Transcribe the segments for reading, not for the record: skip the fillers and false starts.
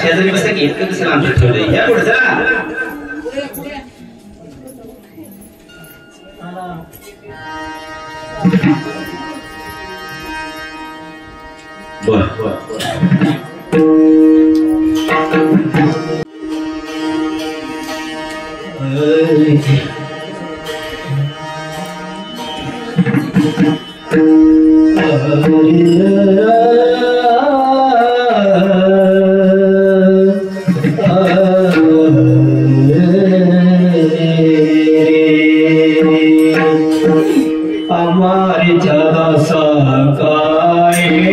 शेजारी बसता की इतकं कसं आमचं ठेवलंय या पुढे चला बर हमारी जदा सकाए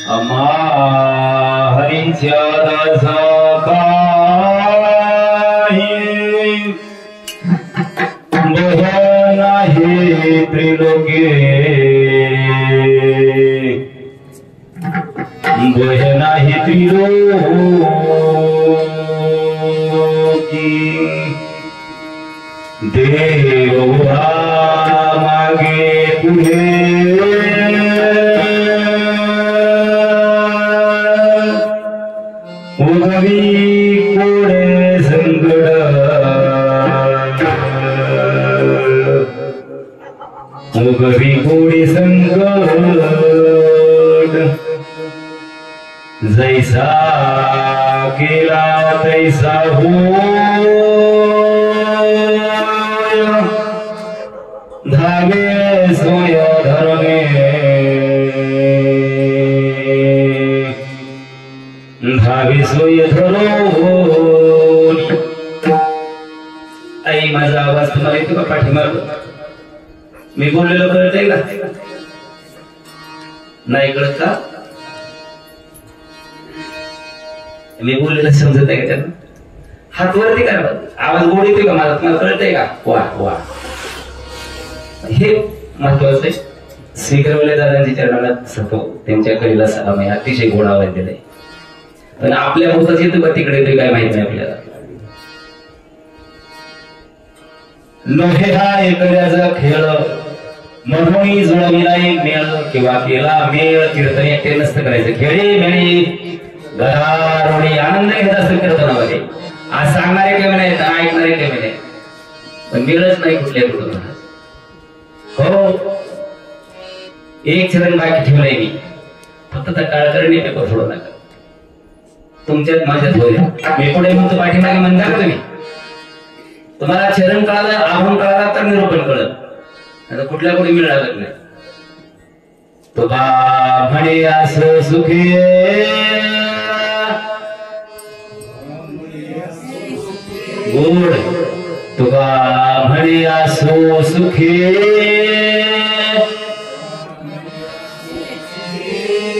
अम्मा हरीच्या दासा काही मोह नाही त्रिलोके मोह नाही त्रिलोकी देव मागे पुढे उगवी कोडे संकट उगवी कोडे संकट जैसा केला तैसा हो धागे सोय धरणे धागे सोय धरून आई माझा आवाज तुम्हाला येतो का पाठीमाग मी बोललेलो कळतंय का नाही कळत का मी बोललेलं समजत आहे का त्यांना हात वरती करा आवाज गोड येतोय का मला तुम्हाला कळतंय का वा वा हे महत्वाचं आहे श्रीकरवले दादांच्या चरणाला सतो त्यांच्या कलेला सलाम आहे अतिशय गोड आवाज दिलाय पण आपल्या भोवताच येतो का तिकडे येतोय काय माहित नाही आपल्याला लोहे हा एकड्याचा खेळ म्हणून जुळविला एक मेळ किंवा केला मेळ कीर्तन एकटे नसतं करायचं खेळी मेळी घरारोडी आनंद घेत असतं कीर्तनामध्ये आज सांगणारे कमी नाही ऐकणारे कमी नाही पण मेळच नाही कुठल्या कुठं हो एक चरण बाकी ठेवलंय मी फक्त त्या काळकरणी पेपर सोडू नका तुमच्यात माझ्यात होईल मी पुढे म्हणतो पाठीमागे म्हणता का तुम्ही तुम्हाला चरण कळालं आव्हान कळाला तर निरूपण कळलं आता कुठल्या कुठे मिळणार नाही तुका म्हणे असं सुखी गोड तुका म्हणे असो सुखी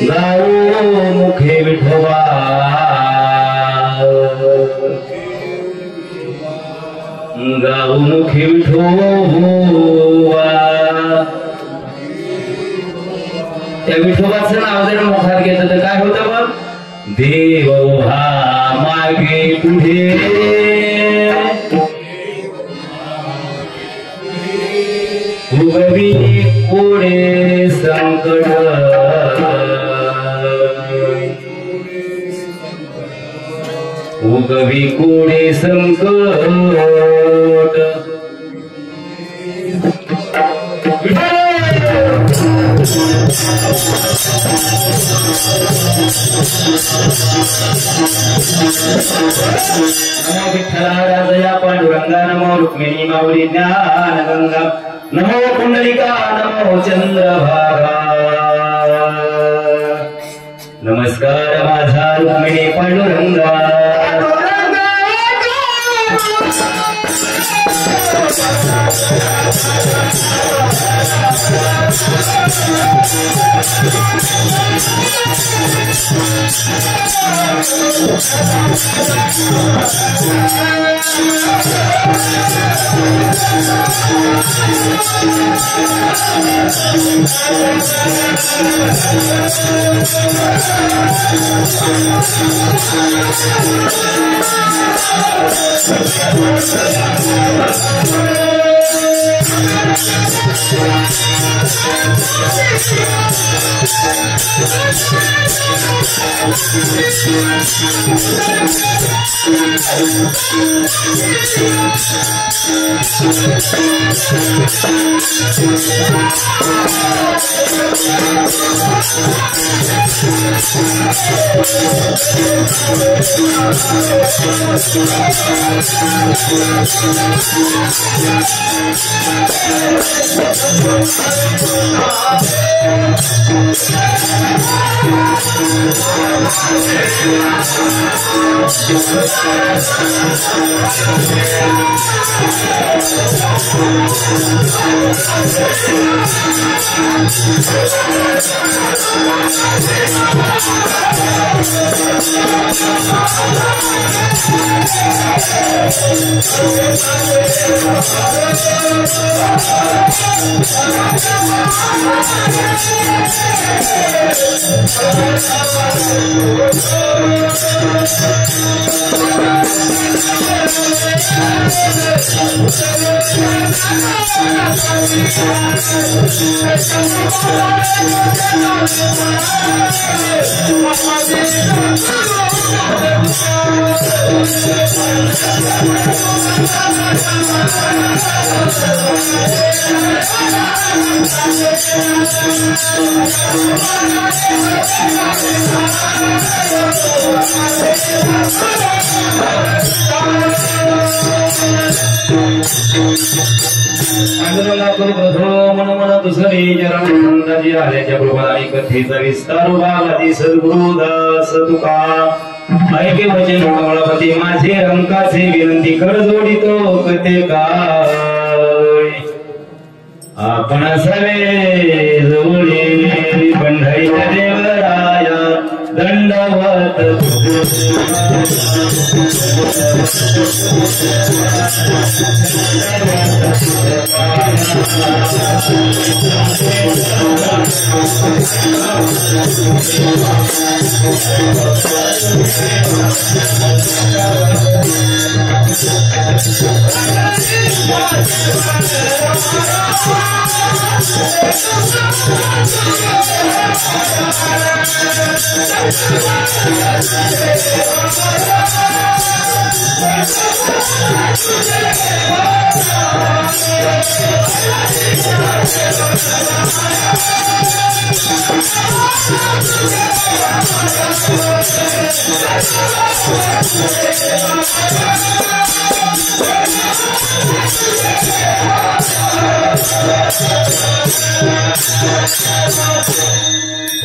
गाऊ मुखे विठोबा गाऊ मुखे विठोबा त्या विठोबाचं नाव जर मुखात घेतलं तर काय होतं बघ देव हा मागे पुढे उगवी कोडे संकट उगवी कोडे संकट नमो विठ्ठलाराधया पांडुरंगा नमो रुक्मिणी माऊली ज्ञान गंगा नमो पुंडलिका नमो चंद्रभागा नमस्कार माझा रुक्मिणी पांडुरंगा सद्गुरुदास तुका ऐके वचन गणपती माझे रंकाचे विनंती कर जोडितो कते काय आपण सवे जोडी पंढरीच्या देवराया दंडवत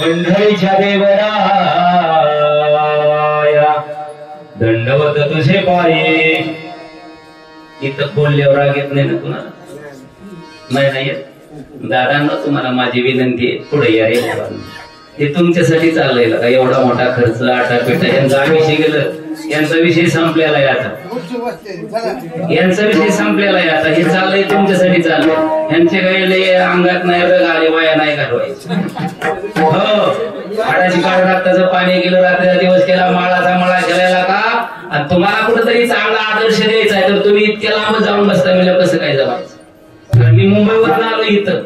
पंढरीच्या देवराया दंडवत तुझे पाये इथं बोलल्यावर राग येत नाही ना तुम्हाला नाही येत दादांना तुम्हाला माझी विनंती आहे पुढे या हे तुमच्यासाठी चाललंय का एवढा मोठा खर्च आटापिटा यांचा विषय गेलं यांचा विषय संपलेला आहे आता यांचा विषय संपलेला आहे आता हे चाललंय तुमच्यासाठी चाललंय यांचे काही अंगात नाही रग आले वाया नाही घालवायचे हो हाडाची काढ रक्ताचं पाणी गेलं रात्रीचा दिवस केला माळाचा मळा केलेला का आणि तुम्हाला कुठेतरी चांगला आदर्श द्यायचा आहे तर तुम्ही इतक्या लांब जाऊन बसता म्हणजे कसं काय जमायचं कारण मी मुंबईवरून आलो इथं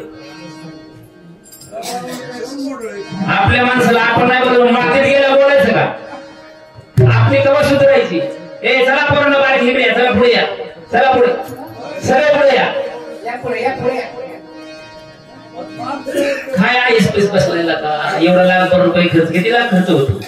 आपल्या माणसाला आपण नाही बघून मातीत गेला बोलायचं का आपली कवा सुधारायची ए चला पोरांना बाहेर घेऊन या चला पुढे या चला पुढे सरळ पुढे या काय आईस पैस बसलेला का एवढा ₹1,00,000 खर्च किती लाख खर्च होतो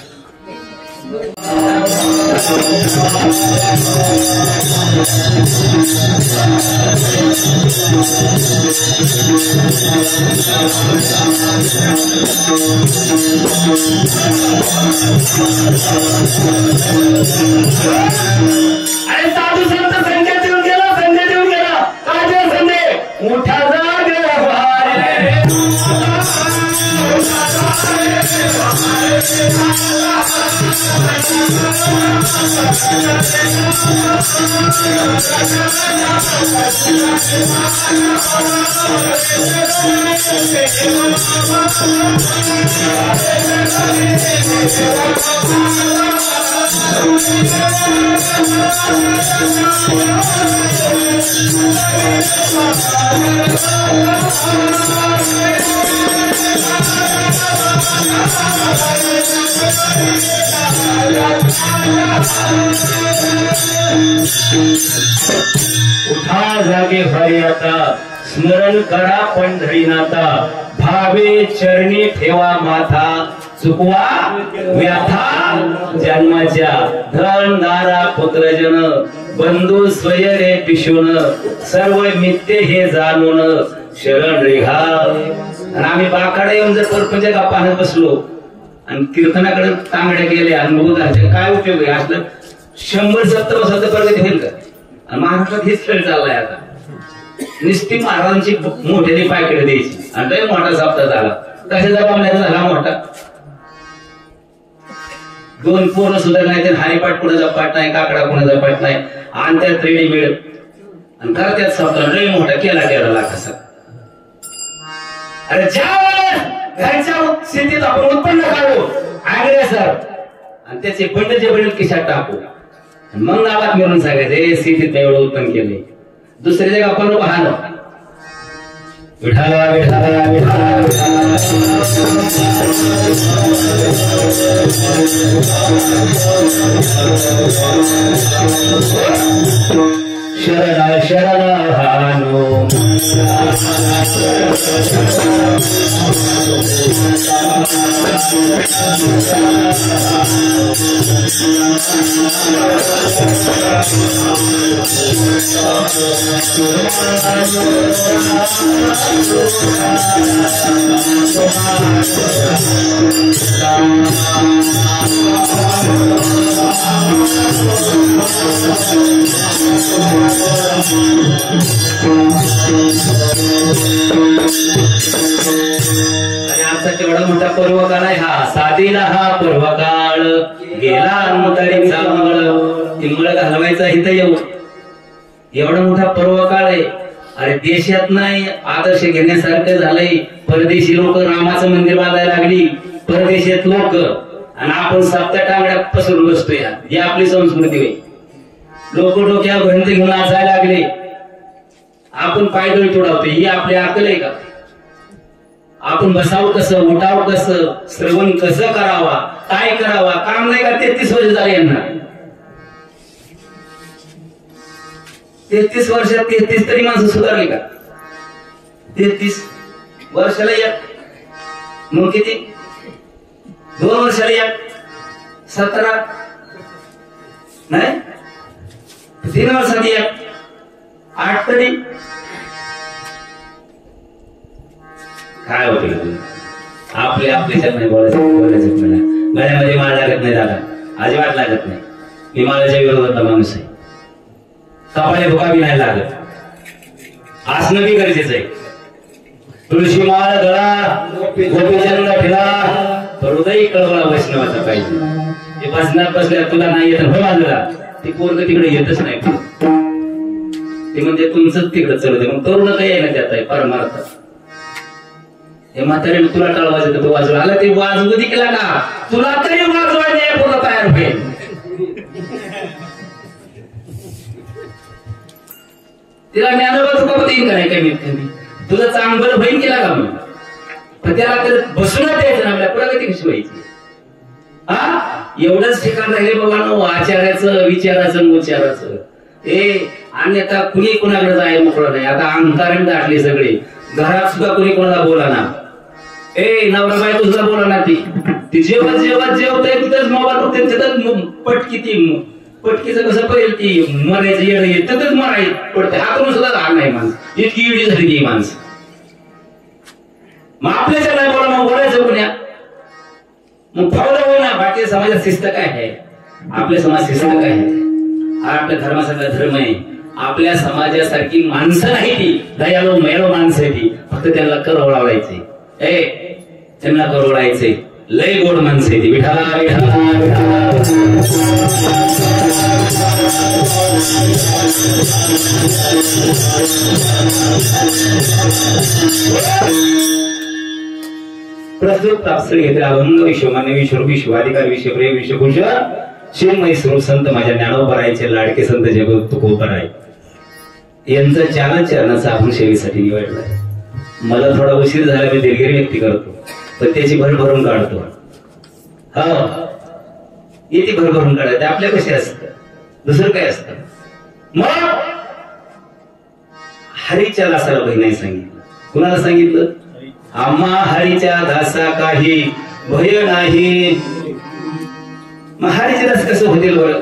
अरे साधू संत संख्या देऊन गेला काय संधे मोठा जाग उठा जागे भाई आता, स्मरण करा पंढरीनाथा, भावे चरणी ठेवा माथा, चुकवा व्यथा जन्माच्या, धन दारा पुत्रजन, बंधू स्वयरे पिशून, सर्व मिथ्ये हे जाणून, शरण रेघा. आणि आम्ही बाकाडे येऊन जर परपंच पाहत बसलो आणि कीर्तनाकडे तांगड्या गेल्या आणि काय उपयोग आहे? असलं 100-70 वर्षाचं प्रगती होईल का? आणि महाराष्ट्रात हेच खेळ चाललाय आता. निस्ती महाराजांची मोठ्याने पायकडे द्यायची आणि लय मोठा सप्ताह झाला. कशाचा बाबा झाला मोठा? 2 पोरं सुद्धा नाही, ते हरिपाठ कोणाचा पाठ नाही, काकडा कोणाचा पाठ नाही, आणि त्यात रेडीमेड आणि खरं त्यात सप्ताह लय मोठा केला लाख असा. अरे घरच्या शेतीत आपण उत्पन्न काढू आगळे सर आणि त्याचे बंडचे बंडल खिशात टाकू, मग गावात मिळून सांगायचं शेतीत एवढं उत्पन्न केले. दुसऱ्या जागा आपण पाहणं विठाला विठाला विठाला शरण शरण हानो आणि आजचा केवढा मोठा पर्वकाळ आहे हा. साधीला हा पर्वकाळ गेला अन्नतारीचा मंगळ, तिंगळ घालवायचा इथं येऊ. एवढा मोठा पर्वकाळ आहे. अरे देशात नाही आदर्श घेण्यासारखं झालंय. परदेशी लोक रामाचं मंदिर बांधायला लागली, परदेशात लोक, आणि आपण सप्त्या टांगड्यात पसरून बसतोय. ही आपली संस्कृती आहे. लोक डोक्यावर भंत घेऊन नाचायला लागले, आपण पायदळी तोडावतोय. ही आपली अक्कल आहे का? आपण बसावं कसं, उठावं कसं, श्रवण कसं करावा, काय करावा, काम नाही का? 33 वर्ष झाले यांना. 33 वर्षात 33 तरी माणसं सुधारली का? 33 वर्षाला एक, मग किती? 2 वर्षाला एक, 17 नाही, 3 वर्षात एक, 8 तरी काय होते? आपल्याच्यात नाही बोलायचं मला. गळ्यामध्ये माळ लागत नाही दादा, अजिबात लागत नाही. मी माळाच्या विरोधातला माणूस आहे. कपाळे भुका बी नाही लागत, असणं बी गरजेचं आहे. तुळशी माळ गळा, गोपीचंद ठेला, हृदय कळवळा वैष्णवाचा पाहिजे. ते बसण्यात बसल्या तुला नाही येत हो बाजूला, ती पोरग तिकडे येतच नाही. ते म्हणजे तुमचंच तिकडे चढते. मग तरुण काही आहे ना त्यात आहे परमार्थ. हे म्हाताऱ्याने तुला टाळ वाजत तो वाजवा आला, ते वाजवू दे केला का? तुला तरी वाजवायला पूर्ण तयार होईल. तिला ज्ञानोबा तुका येईन का नाही कमीत कमी? तुझं चांगलं बहीण केला का? मग पण त्याला तर बसूनच द्यायचं ना, आपल्या प्रगती कशी व्हायची? हा एवढंच ठिकाण राहिले बाबा आचार्याचं, विचाराचं, उच्चाराचं. हे अन्यथा कुणी कुणाकडे जायला मोकळं नाही. आता अंकारण दाटले सगळे. घरात सुद्धा कुणी कोणाला बोला ना. नवरा बायको सुद्धा बोला ना. ती जेवत जेवतय तिथंच मोबाईल बघते, तिथंच पटकी. ती पटकीचं कसं पाहिजे, ती मरायचं येणं तिथंच मरायचं पडते. हातून सुद्धा लहान नाही माणसं, इतकी इडी झाली ती माणसं. मग आपल्याच्या नाही बोला, मग बोलायचं कुण्या? मग फावलं होय ना. भारतीय समाजात शिस्त काय आहे? आपल्या समाज शिस्त काय आहे? आपल्या धर्मासारखा धर्म आहे. आपल्या समाजासारखी माणसं नाही ती. दयाळू मेळो माणसं आहे ती. फक्त त्यांना कर ओळावायचे, त्यांना कर ओळायचे. लय गोड माणसं आहे ती. विठाला विठाला विठाला. प्रस्तुत तापसरे घेतले अभंग विश्वमान्य विश्व विश्वाधिकार विश्वप्रिय विश्वभूषण शिवमय स्वरूप संत माझ्या ज्ञानोबरायचे लाडके संत जगत तुकोबराय यांचं चरणाचा आपण सेवेसाठी निवडलाय. मला थोडा उशीर झाला, मी दीर्घ व्यक्ती करतो पण त्याची भर भरून काढतो. हा येते भर भरून काढायचं आपल्या कसे असतं, दुसरं काय असतं. मग हरीच्या दासाला बहिणाई सांगितलं. कुणाला सांगितलं? आम्हा हरीच्या दासा काही भय नाही. मग हरीचे दास कसं होतील बरं?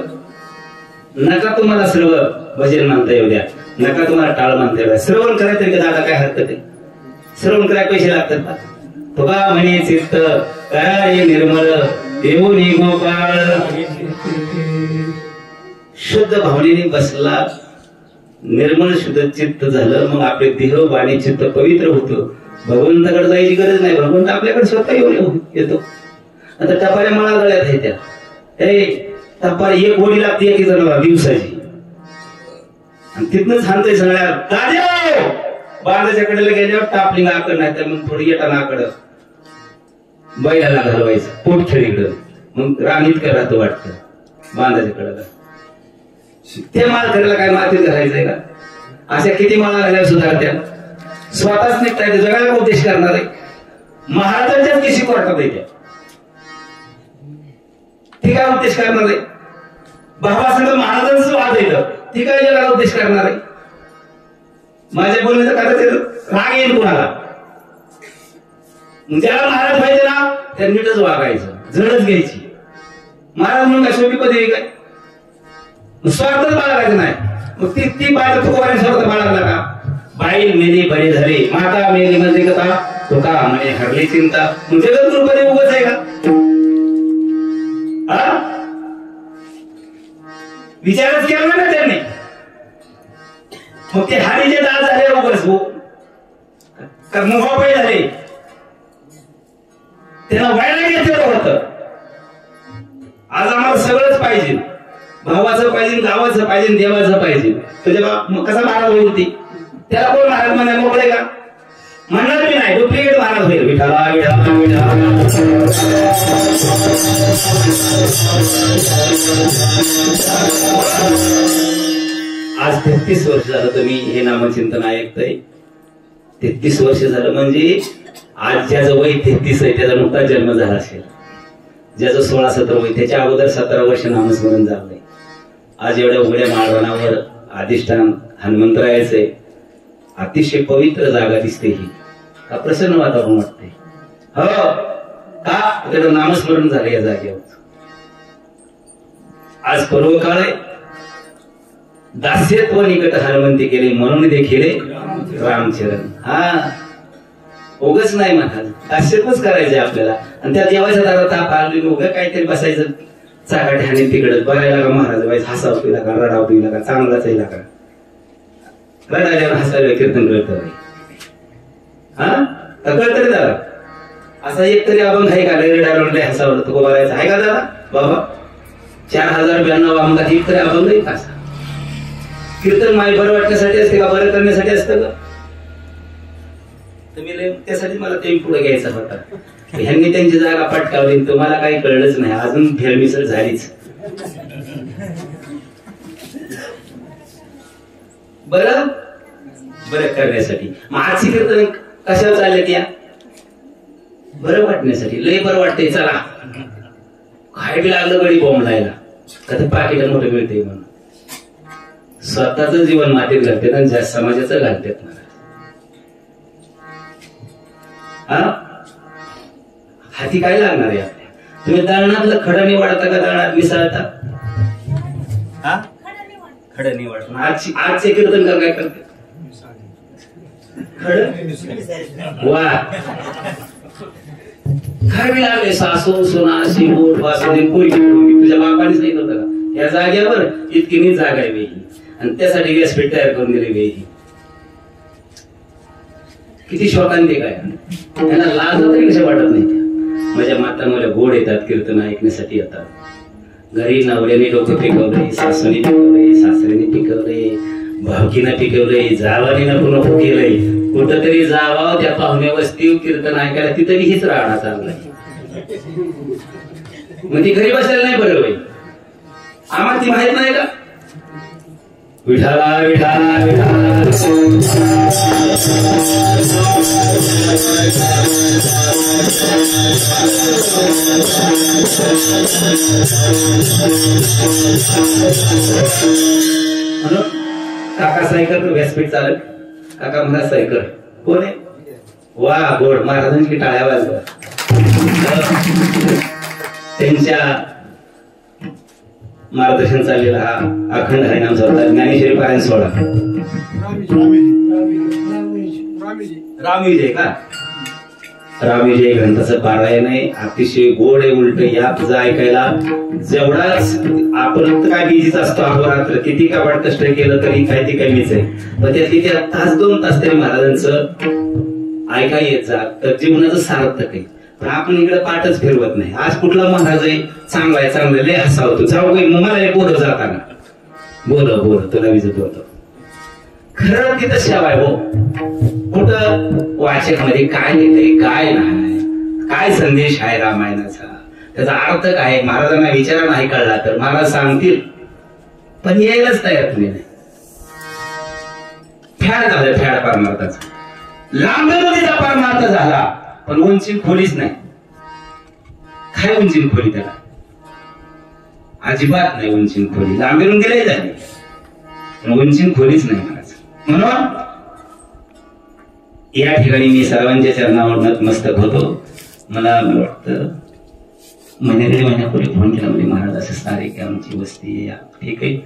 नका तुम्हाला सर्व भजन मानता येऊ द्या, नका तुम्हाला टाळ मानता येऊ द्या, श्रवण करायचं तरी दादा काय हरकत आहे? श्रवण करायला पैसे लागतात का? तुका म्हणे चित्त कराळे निर्मळ देवनी गोपाळ. शुद्ध भावनेने बसला, निर्मळ शुद्ध चित्त झालं, मग आपले देह वाणी चित्त पवित्र होतं. भगवंताकडे जायची गरज नाही, भगवंत आपल्याकडे स्वतः येतो. आता टपाऱ्या मला गळ्यात आहे त्या टपार एक गोडी लागते एक जणाला दिवसाची, आणि तिथनच हाणतोय सगळ्या दाद्या बांधाच्या कडेला गेल्यावर टापली नाकड नाही तर मग थोडी येता नाकड बैलाला घालवायचं पोट खेळीकडं, मग रांगीत काय राहतो वाटतं बांधाच्या कडेला. ते माल करायला काय मातीत घालायचंय का? अशा किती माळा घालायला सुधारत्या, स्वतःच निघताय जगाला उपदेश करणार आहे. महाराजांच्याच किशी कोर्टात आहे ती काय उपदेश करणार आहे? भावासंग महाराजांचाच वाद येतं, ती काय जगाला उपदेश करणार आहे? माझ्या बोलण्याचं कदाचित राग येईल कुणाला. ज्याला महाराज पाहिजे ना त्या नीटच वागायचं, जडच घ्यायची. महाराज म्हणून काय सोपी पदवी काय? स्वार्थच बाळगायचं नाही. मग ती बाळ तुकोबाने स्वार्थ बाळगला का? बाई मेली बरी झाली, माता मेली म्हणजे कथा तुका म्हणे हरली चिंता. म्हणजे गुरुपदे उगच आहे का? विचारच केला ना त्यांनी. मग ते हारीचे दाद झाले उगच हो का मुखापै झाले, त्यांना व्हायला घेतलेलं होतं. आज आम्हाला सगळंच पाहिजे, भावाचं पाहिजे, गावाचं पाहिजे, देवाचं पाहिजे. तुझ्या कसा महाराज होईल ती? त्याला कोण महाराज म्हणाय मोकळे का? म्हणणार मी नाही, डुप्लिकेट महाराज होईल. विठाला विठाला विठाला. आज 33 वर्ष झालं तुम्ही हे नामचिंतन ऐकतंय. 33 वर्ष झालं म्हणजे आज ज्याचं वय 33 आहे त्याचा नुकता जन्म झाला असेल. ज्याचं 16-17 वय त्याच्या अगोदर 17 वर्ष नामस्मरण झालंय. आज एवढ्या उघड्या माळरानावर अधिष्ठान हनुमंतरायाचे अतिशय पवित्र जागा दिसते. ही का प्रसन्न वातावरण वाटते? हो का? त्याचं नामस्मरण झालं या जागेवर. आज पर्व काळ आहे, दास्यत्व निकट हनुमंती केले म्हणून देखील रामचरण. हा उगच नाही महाराज, दास्यत्वच करायचंय आपल्याला. आणि त्या देवाच्या दारात ताप आली उगा काहीतरी बसायचं चाकाठे आणि तिकडच बघायला का महाराज व्हायचं, हसावं तुला का रडावं तुला का चांगलाच आहे का? रडायला हसायला कीर्तन करत हा कळत रे दादा. असा एक तरी अभंग आहे का? रडायला हसावं तो बघायचं आहे का दादा? बाबा 4092 अभंगात एक तरी अभंग आहे का? असा कीर्तन माय बरं वाटण्यासाठी असते का? बरं करण्यासाठी असतं का? तुम्ही त्यासाठी मला ते पुढे घ्यायचा होता. ह्यांनी त्यांची जागा पटकावली, तुम्हाला काही कळलंच नाही. अजून फेरमिसळ झालीच. बरं बरं करण्यासाठी. मग आजची कीर्तन कशावर चालले त्या? बरं वाटण्यासाठी. लय बरं वाटतंय चला काय बी लागलं गडी बोंबलायला का ते पाकिट मोठं मिळते म्हणून स्वतःच जीवन मातीत घालतात आणि ज्या समाजाचं घालतात ना. हाती काय लागणार आहे आपल्या? तुम्ही दळणातलं खडं निवडता का दळणात मिसळता? खडं निवडता. आजचे कीर्तन काय करते? खड वा काय बी लागले सासू सोना शिमूट वासुदेव पोरी तुझ्या बापाने सांगितलं होतं का? या जागेवर इतकी नीट जागा आहे वेही आणि त्यासाठी व्यासपीठ तयार करून दिली वेही. किती शोकांतिक आहे. त्यांना लाज तरी कशा वाटत नाही. माझ्या माता मला गोड येतात, कीर्तन ऐकण्यासाठी येतात. घरी नवऱ्याने डोकं पिकवलंय, सासूने पिकवलंय, सासऱ्याने पिकवलंय, भावकीनं पिकवलंय, जावाने नको केलंय. कुठंतरी जावं त्या पाहुण्या वस्ती कीर्तन ऐकायला, तिथं हीच राहणार चांगलाय. मग ती घरी बसायला नाही बरं बाई. आम्हाला ती माहित नाही का? विठाला विठाला विठाला काका सायकर व्यासपीठ चालक. काका म्हणा सायकर कोण आहे? वा गोड महाराजांची टाळ्या वाजवा. त्यांच्या मार्गदर्शन चाललेला हा अखंड हरिनाम सोहळा, ज्ञानेश्वरी पारायण सोहळा. रामविजय का? रामविजय ग्रंथाचं पारायण आहे. अतिशय गोड आहे. उलट या तुझं ऐकायला जेवढाच आपण काय बिझीच असतो अहोरात्र, किती काबाड कष्ट केलं तरी काय ते कमीच आहे. पण त्यातली त्या तास 2 तास तरी महाराजांचं ऐका येत जा तर जीवनाचं सार्थक आहे. पण आपण इकडे पाठच फिरवत नाही. आज कुठला महाराज आहे चांगला आहे, चांगलं लय हसावतो जाऊ काही मला बोलव जाताना बोल तुला विजत होतो. खरं तिथं सेवा आहे हो. कुठं वाचक मध्ये काय लिहिलंय काय नाही, काय संदेश आहे रामायणाचा, त्याचा अर्थ काय महाराजांना विचारा नाही कळला तर महाराज सांगतील, पण यायलाच तयार तुम्ही नाही. फॅड झालं, फॅड पारमार्थाचा. लांब नदीचा पारमार्थ झाला पण उंचीन खोलीच नाही. काय उंचीन खोली त्याला? अजिबात नाही उंचीन खोली. लांबीरून गेले झाले पण उंचीन खोलीच नाही महाराज. म्हणून या ठिकाणी मी सर्वांच्या चरणावर नतमस्तक होतो. मला वाटतं महिन्यापूर्वी फोन केला म्हणजे महाराज असं सारे की आमची वस्ती आहे. ठीक आहे,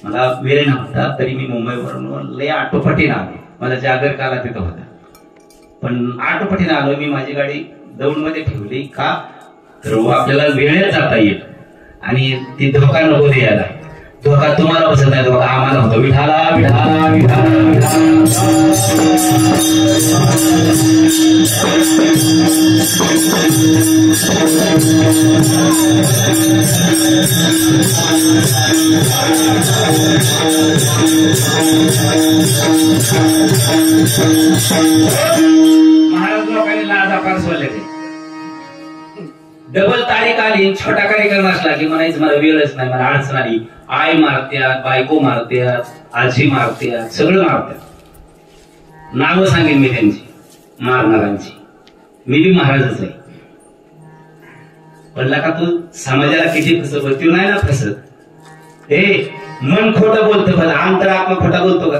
मला वेळ नव्हता तरी मी मुंबईवरून लय आटोपटीने आलो. मला जागर काला तिथं होता पण आटोपटीने आलो. मी माझी गाडी दौंडमध्ये ठेवली का तर आपल्याला वेळेत जाता येईल आणि ती धोका नको द्यायला. धोका तुम्हाला बसत नाही, धोका आम्हाला होतो. विठाला विठाला विठाला महाराज लोकांनी लाज आकार सोडले. डबल तारीख आली, छोटा कार्यक्रम असला की म्हणायचं मला वेळच नाही, मला अडचण आली. आई मारत्यात, बायको मारत्यात, आजी मारत्यात, सगळं मारत्यात. नावं सांगेन मी त्यांची मारणारांची. मी बी महाराजच आहे. पण का तू समाजाला किती फसवत नाही ना फसत. हे मन खोटं बोलतं पण अंतर आत्मा खोटा बोलतो का?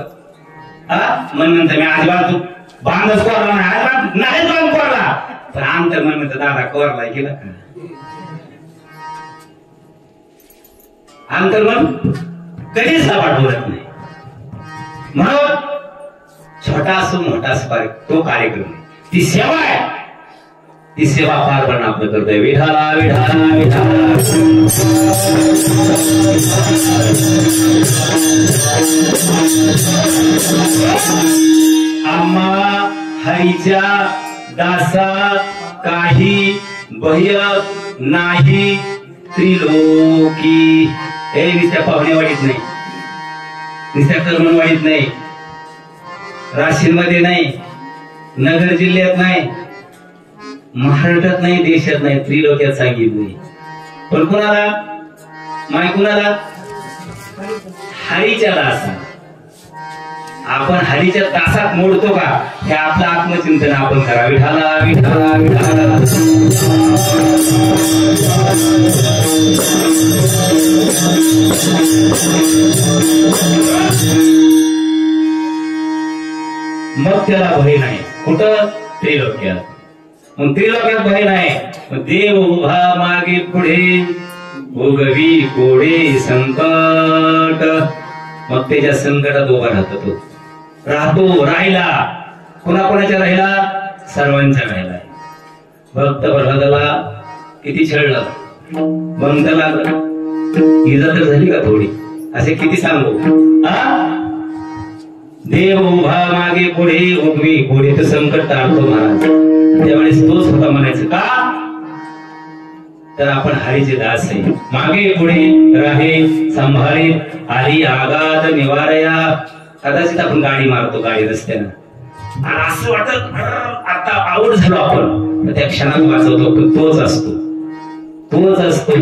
हा मन म्हणतं मी अजिबात बांधच कोरला नाही, अजिबात नाहीच बांध कोरला, पण अंतर मन म्हणतं दादा कोरलाय केला का? अंतर्मन कधीच सपाट बोलत नाही. म्हणून छोटा असो मोठा असो तो कार्यक्रम, ती सेवा आहे. ती सेवा पार पण आपलं करतोय. विठाला विठाला विठाला आम्हा हरीच्या दासात काही भय नाही त्रिलोकी. हे नुसत्या पाहुण्या वाढीत नाही, नुसत्या कर्मण वाढीत नाही, राशींमध्ये नाही, नगर जिल्ह्यात नाही, महाराष्ट्रात नाही, देशात नाही, त्रिलोक्यात सांगितले. पण कुणाला माय कुणाला? हरीच्या दासात. आपण हरीच्या दासात मोडतो का हे आपलं आत्मचिंतन आपण करा. विठाला विठाला विठाला मग त्याला भय नाही. कुठं? त्रिलोक्यात. मग त्रिलोक्यात भय नाही. देव उभा मागे पुढे भोगवी कोडे संकट. मग त्याच्या संकटात उभा राहतो तो राहिला. कोणाकोणाच्या राहिला? सर्वांच्या राहिला. भक्त प्रल्हादाला किती छळलं, बंद लागलं, इजा तर झाली का थोडी? असे किती सांगू. देव उभा मागे पुढे उगवी कोडे तर संकट टाळतो महाराज. त्यावेळेस तोच होता म्हणायचं का तर आपण हरीचे दास आहे. मागे पुढे राहे सांभाळीत आली आगाध निवारया. कदाचित आपण गाडी मारतो गाडी रस्त्यानं आणि असं वाटत आता आवड झालो आपण, तर त्या क्षणात वाचवतो पण तोच असतो, तोच असतो.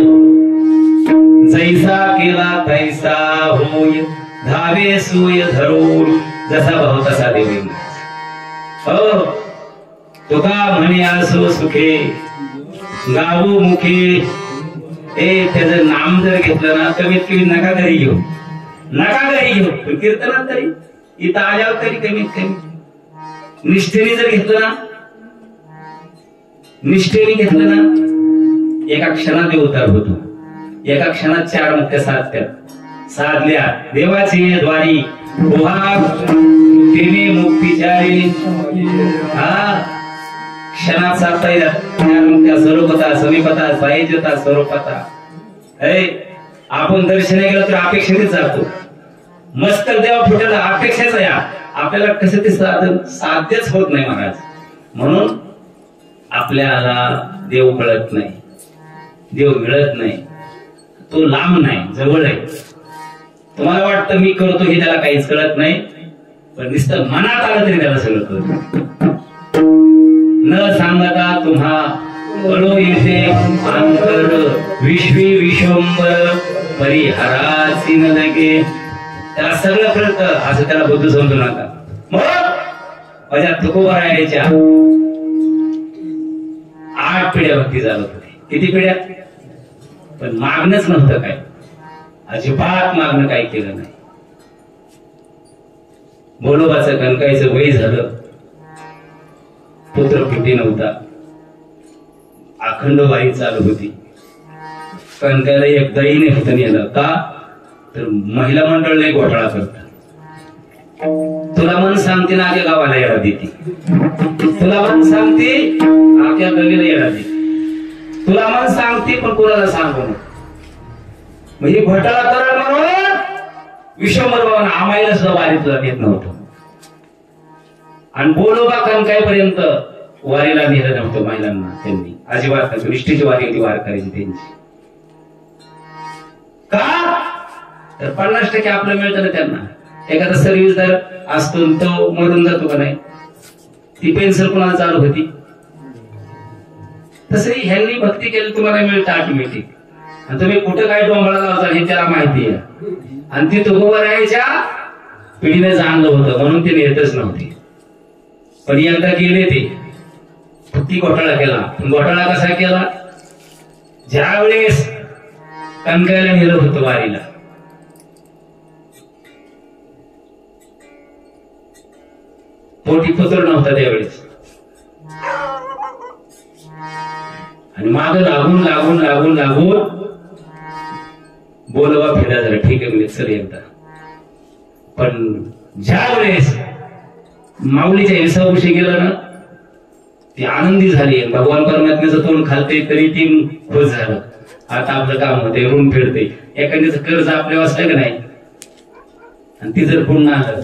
जैसा केला तैसा होय धावे सूय धरून, जसा भाव तसा देव. हो तुका म्हणे असो सुखे गावो मुखे. त्याचं नाम जर घेतलं ना कमीत कमी नका घरी घेऊ, नका घरी घेऊ, पण कीर्तनात तरी इथं आल्यावर तरी कमीत कमी निष्ठेने जर घेतलं ना, निष्ठेने घेतलं ना, एका क्षणात उतार होतो. एका क्षणात 4 मुक्त्या साधल्या देवाची द्वारी. तिने मुक्तीचारी. हा क्षणात साधता येतात 4 मुक्त्या. स्वरूपता समीपता साहित्यता स्वरूपता. आपण दर्शना गेलो तर अपेक्षेनेच जातो. मस्तक देवा फुटायला अपेक्षाच या. आपल्याला कसं ते साध्यच होत नाही महाराज. म्हणून आपल्याला देव कळत नाही, देव मिळत नाही. तो लांब नाही, जवळ आहे. तुम्हाला वाटतं मी करतो हे त्याला काहीच कळत नाही, पण नुसतं मनात आलं तरी त्याला सगळं कळतं. न सांगता तुम्हा कळो येते अंतर विश्वी विश्वंबर परिहराची न लगे. त्याला सगळं कळतं असं त्याला बुद्ध समजू नका. मग माझ्या तुकोबारायच्या 8 पिढ्या भक्ती चालत होती. किती पिढ्या? पण मागणंच नव्हतं काय, अजिबात मागणं काही केलं नाही. बोलोबाचं कणकाईचं वय झालं, पुत्र फुटी नव्हता, अखंड वारी चालू होती. कणकाईला एक दहीने होतं नेलं का तर महिला मंडळ लय घोटाळा करतात. तुला मन सांगते ना आख्या गावाला येडा देते, तुला मन सांगते आख्या गलीला येडा देते, तुला मन सांगते पण कोणाला सांगू नको. म्हणजे घोटाळा करा म्हणून विश्वंभर बाबांना आम्हाला सुद्धा वारीतला नेत नव्हतं. आणि बोलोबा कणकाईपर्यंत वारीला नेलं नव्हतं महिलांना. त्यांनी अजिबात निष्ठेची वारी होती वारकऱ्याची त्यांची. का तर 50% आपलं मिळतं ना त्यांना. एखादा सर्व्हिसदार असतो तो मरून जातो का नाही, ती पेन्शन कोणाला चालू होती. तसंही ह्यांनी भक्ती केली तुम्हाला मिळतं ऑटोमॅटिक. आणि तुम्ही कुठं काय डोंबळा लावता हे त्याला माहिती आहे. आणि ती तुकोबारायच्या पिढीने जाणलं होतं म्हणून ते नेतच नव्हते. पण एकदा गेले ते किती घोटाळा केला. घोटाळा कसा केला? ज्या वेळेस कणकाईला नेलं होतं वारीला, पोटी पुत्र नव्हता त्यावेळेस. आणि माग लागून लागून लागून लागून बोलवा फेडा झाला. ठीक आहे म्हणजे चल एकदा. पण ज्या वेळेस माऊलीच्या 20 वर्षी गेलं ना, ती आनंदी झाली. भगवान परमात्म्याचं तोंड खालते तरी ती खुश झालं. आता आपलं काम होते, ऋण फेडते. एखाद्याचं कर्ज आपल्या वाचलं का नाही, आणि ती जर पुन्हा आलं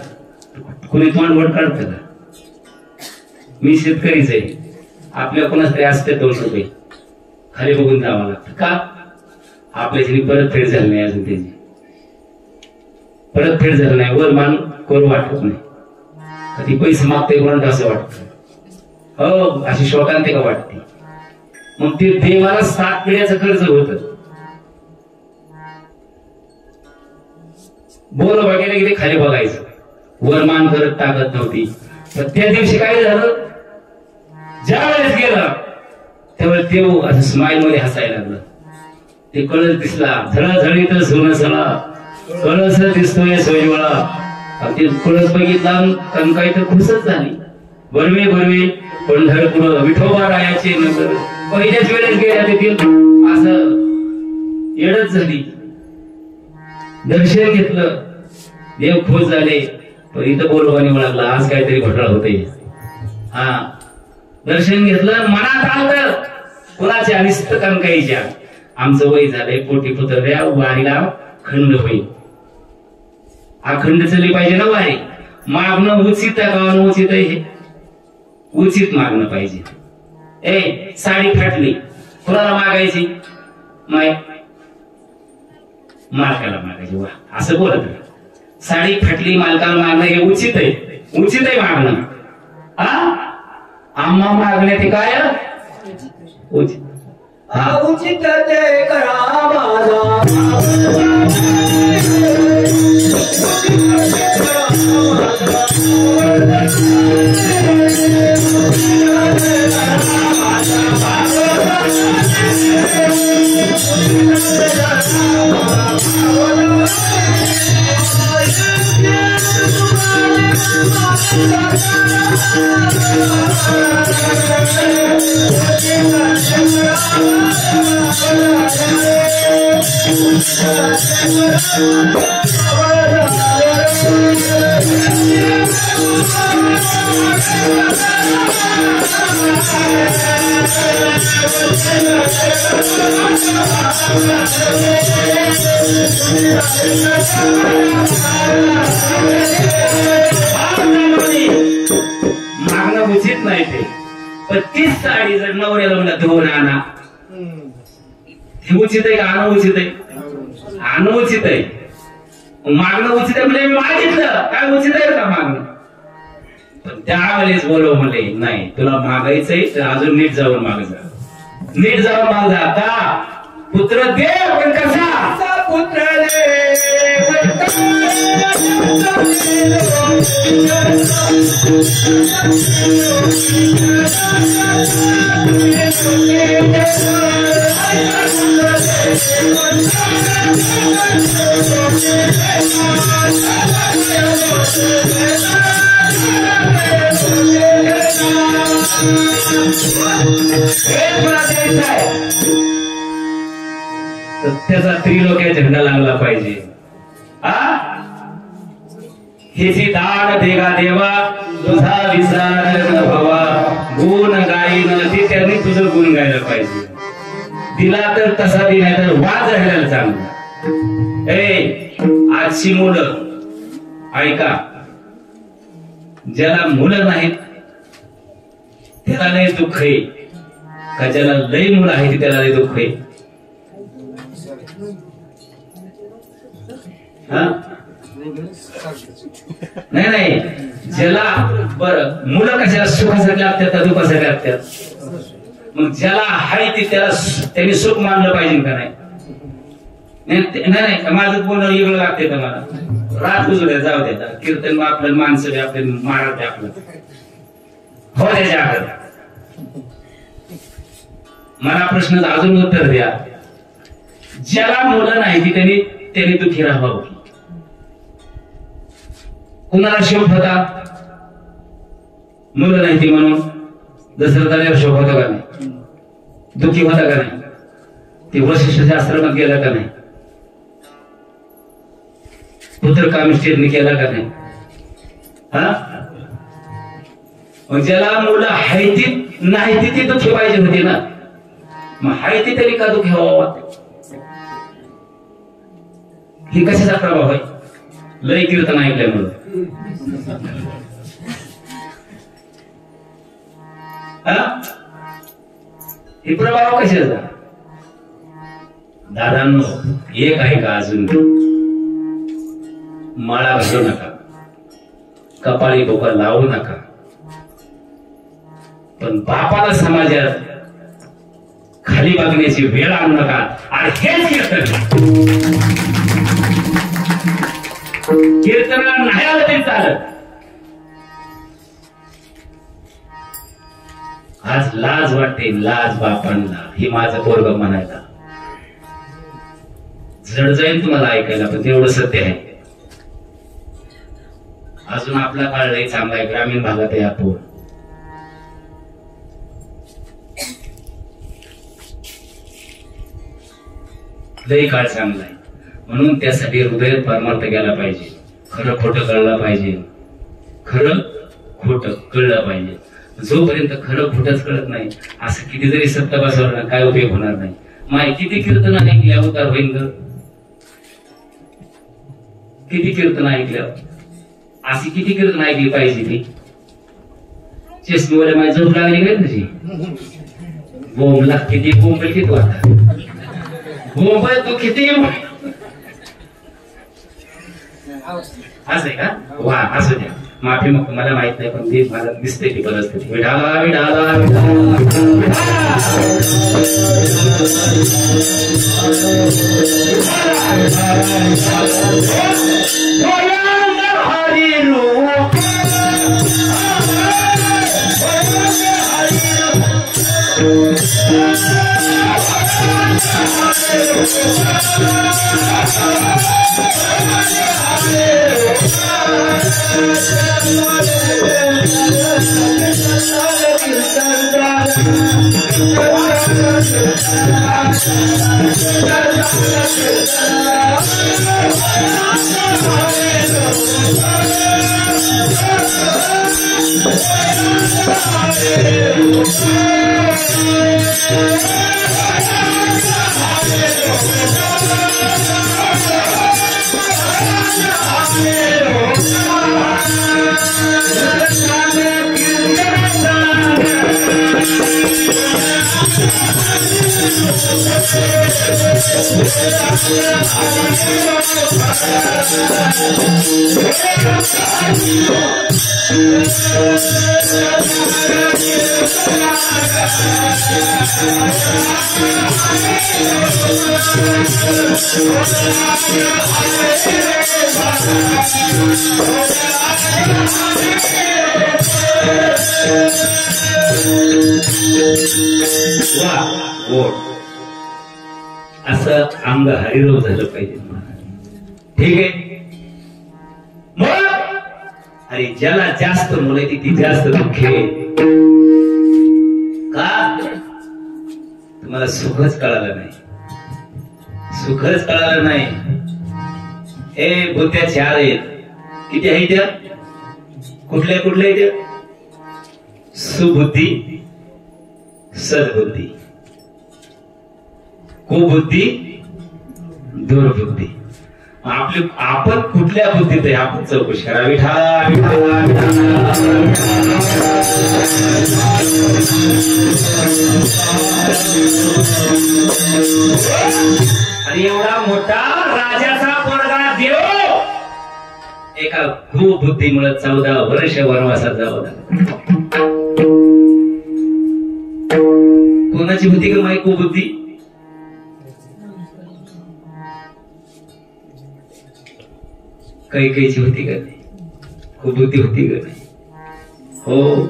कोणी तोंड वट काढत का? मी शेतकरीच आहे, आपल्या कोणाच तरी असते 200 रुपये खाली बघून जावं लागतं. का? आपल्याची परतफेड झाली नाही अजून. त्याची परतफेड झाली नाही, वर मान करू वाटत नाही. कधी पैसे मागते कोणाला असं वाटतं. हो अशी शोकांते का वाटते. मग ते देवाला 7 पिढ्याचं कर्ज होत. बोल बघायला गेले खाली बघायचं, वर मान करत टाकत नव्हती. तर त्या दिवशी काय झालं, ज्या वेळेस गेला त्यावेळेस देव असं स्माईल मध्ये हसायला लागलं. ते कळस दिसला, झळझळीत सोनसला कळस दिसतोय सोयवळा. ते कळस बघितला कणकाई तर खुशच झाली. बरवे बरवे पंढरपूर विठोबारायाचे नगर. पहिल्याच वेळेस गेल्या तेथील असं येडच झाली. दर्शन घेतलं, देव खुश झाले. पण इथं बोलवानी लागला, आज काहीतरी घोटाळा होते. हा दर्शन घेतलं, मनात आलं कुणाच्या निस्त कणकाईच्या. आमचं वय झालंय, पोटी पुतळ्या वारीला खंड होईल. अखंड चली पाहिजे ना वारी. मागणं उचित आहे का अनुचित आहे? हे उचित मागणं पाहिजे. साडी फाटली, कुणाला मागायची? मालकाला मागायची. वा असं बोलत नाही. साडी फाटली मालकाला मागणं हे उचित आहे मागणं. आम्हा मागणे ते काय उचित. उचित ते करा माझा मागणं उचित नाही ते. पण तीच साडी जर नवऱ्याला म्हणलं धुवून आणा, हे उचित आहे का अनुचित आहे? अनुचित आहे. मागणं उचित आहे म्हणजे मी मागितलं काय उचित आहे का मागणं? पण त्यावेळेस बोलव म्हणले नाही तुला मागायचंय तर अजून नीट जाऊन माग जा. नीट जाऊन माग जा. का पुत्र दे पण कसा पुत्र त्याचा त्रिलोक्या झेंडा लागला पाहिजे. हेची दान देगा देवा तुझा विसार न व्हावा. गुण गाईन ते त्यांनी तुझं गुण गायला पाहिजे. दिला तर तसा दिला तर वाज राहायला चांगला. आजची मुलं ऐका, ज्याला मुलं नाहीत त्याला लय दुःख आहे का ज्याला लय मुलं आहे त्याला लय दुःख आहे? नाही ज्याला बरं मुलं कशाला सुखासाठी लागतात का दुखासाठी लागतात? मग ज्याला हाय ते त्याला त्यांनी सुख मानलं पाहिजे का नाही? नाही माझं बोलणं वेगळं लागते का मला? रात उजड्या जाऊ द्या कीर्तन आपलं माणसं आपले महाराज आपलं हो द्याच्या. मला प्रश्न अजून उत्तर द्या. ज्याला मुलं नाही ती त्यांनी दुःखी राहावं. कुणाला शोक होता मुलं नाही ती म्हणून? दशरथाला शोक होता का नाही? दुःखी होता का नाही? ते वशिष्ठच्या आश्रमात गेला का नाही? पुत्र कामिष्ठीने केला का नाही? ज्याला मुलं हायती नाही ती दुःखी पाहिजे होती ना. मग हायती तरी का दुःखी व्हावा? ही कशाचा प्रभाव आहे? लय कीर्तन ऐकल्यामुळे. हे प्रभाव कशाचा? दादांनो एक आहे का अजून? माळा घालू नका, कपाळी बोका लावू नका, पण बापाला समाजात खाली बघण्याची वेळ आणू नका. आणि हेच कीर्तनाला नाही आलं तरी चालत. आज लाज वाटते, लाज बापांना. हे माझं पोरग म्हणायला जड जाईल तुम्हाला ऐकायला, पण तेवढं सत्य आहे. अजून आपला काळ लई चांगला आहे. ग्रामीण भागात आहे आपण. लई काळ चांगला आहे. म्हणून त्यासाठी हृदयात परमार्थ गेला पाहिजे. खरं खोटं कळलं पाहिजे. खरं खोटं कळलं पाहिजे. जोपर्यंत खरं खोटंच कळत नाही, असं किती जरी सत्य बसवलं ना काय उपयोग होणार नाही. माय किती कीर्तन ऐकली अवतार होईन ग? किती कीर्तन ऐकलं? अशी किती कीर्तन ऐकली पाहिजे ती? चष्मीवाले माझी झोप लागली काय तुझी? बोंबला किती बोंबल किती आता मोबाईल तू किती असं आहे का वा असं द्या माफी मग मला माहित नाही पण ते मला दिसते ती परिस्थिती विडाला विडाला असं अंग हरिरोग झालं पाहिजे ठीक आहे मग अरे ज्याला जास्त मुलं आहे ती जास्त दुःख आहे का तुम्हाला सुखच कळालं नाही सुखच कळालं नाही हे बुद्ध्या चार आहेत किती आहे त्या कुठल्या कुठल्या त्या सुबुद्धी सद्बुद्धी कुबुद्धी दुर्बुद्धी आपण कुठल्या बुद्धीत आहे आपण चौकशी करावी आणि एवढा मोठा राजाचा पोरगा देव एका कुबुद्धीमुळे 14 वर्ष वनवासात जावं लागलं कोणाची होती का माही कुबुद्धी काही काहीची होती का नाही कुबुद्धी होती का नाही हो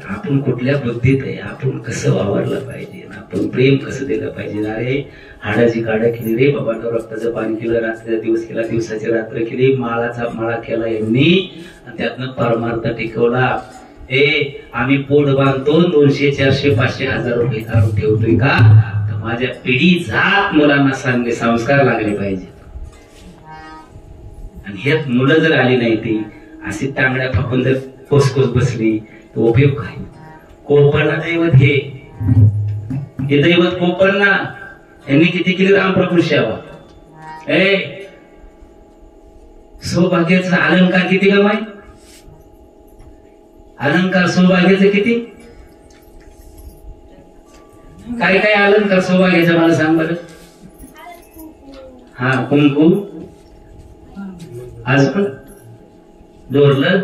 आपण कुठल्या बुद्धीत आहे आपण कसं वावरलं पाहिजे आपण प्रेम कसं दिलं पाहिजे अरे हाडाची काढा केली रे बाबांना रक्ताचं पाणी केलं रात्रीचा दिवस केला दिवसाची रात्र केली माळाचा माळा केला यांनी आणि त्यातनं परमार्थ टिकवला आम्ही पोट बांधतो 200 400 500 हजार रुपये काढून ठेवतोय का तर माझ्या पिढी जात मुलांना सांगणे संस्कार लागले पाहिजे आणि हे मुलं जर आली नाही ती अशी तांगड्या फाकून जर कोसकोस बसली तर उपयोग काय कोपरना दैवत हे दैवत कोपरना यांनी किती केली रामप्रभू सेवा सौभाग्याचं अलंकार किती का माहिती अलंकार सौभाग्याचं किती काय काय अलंकार सौभाग्याचं मला सांग बरं हा कुंकू अजून दोरलं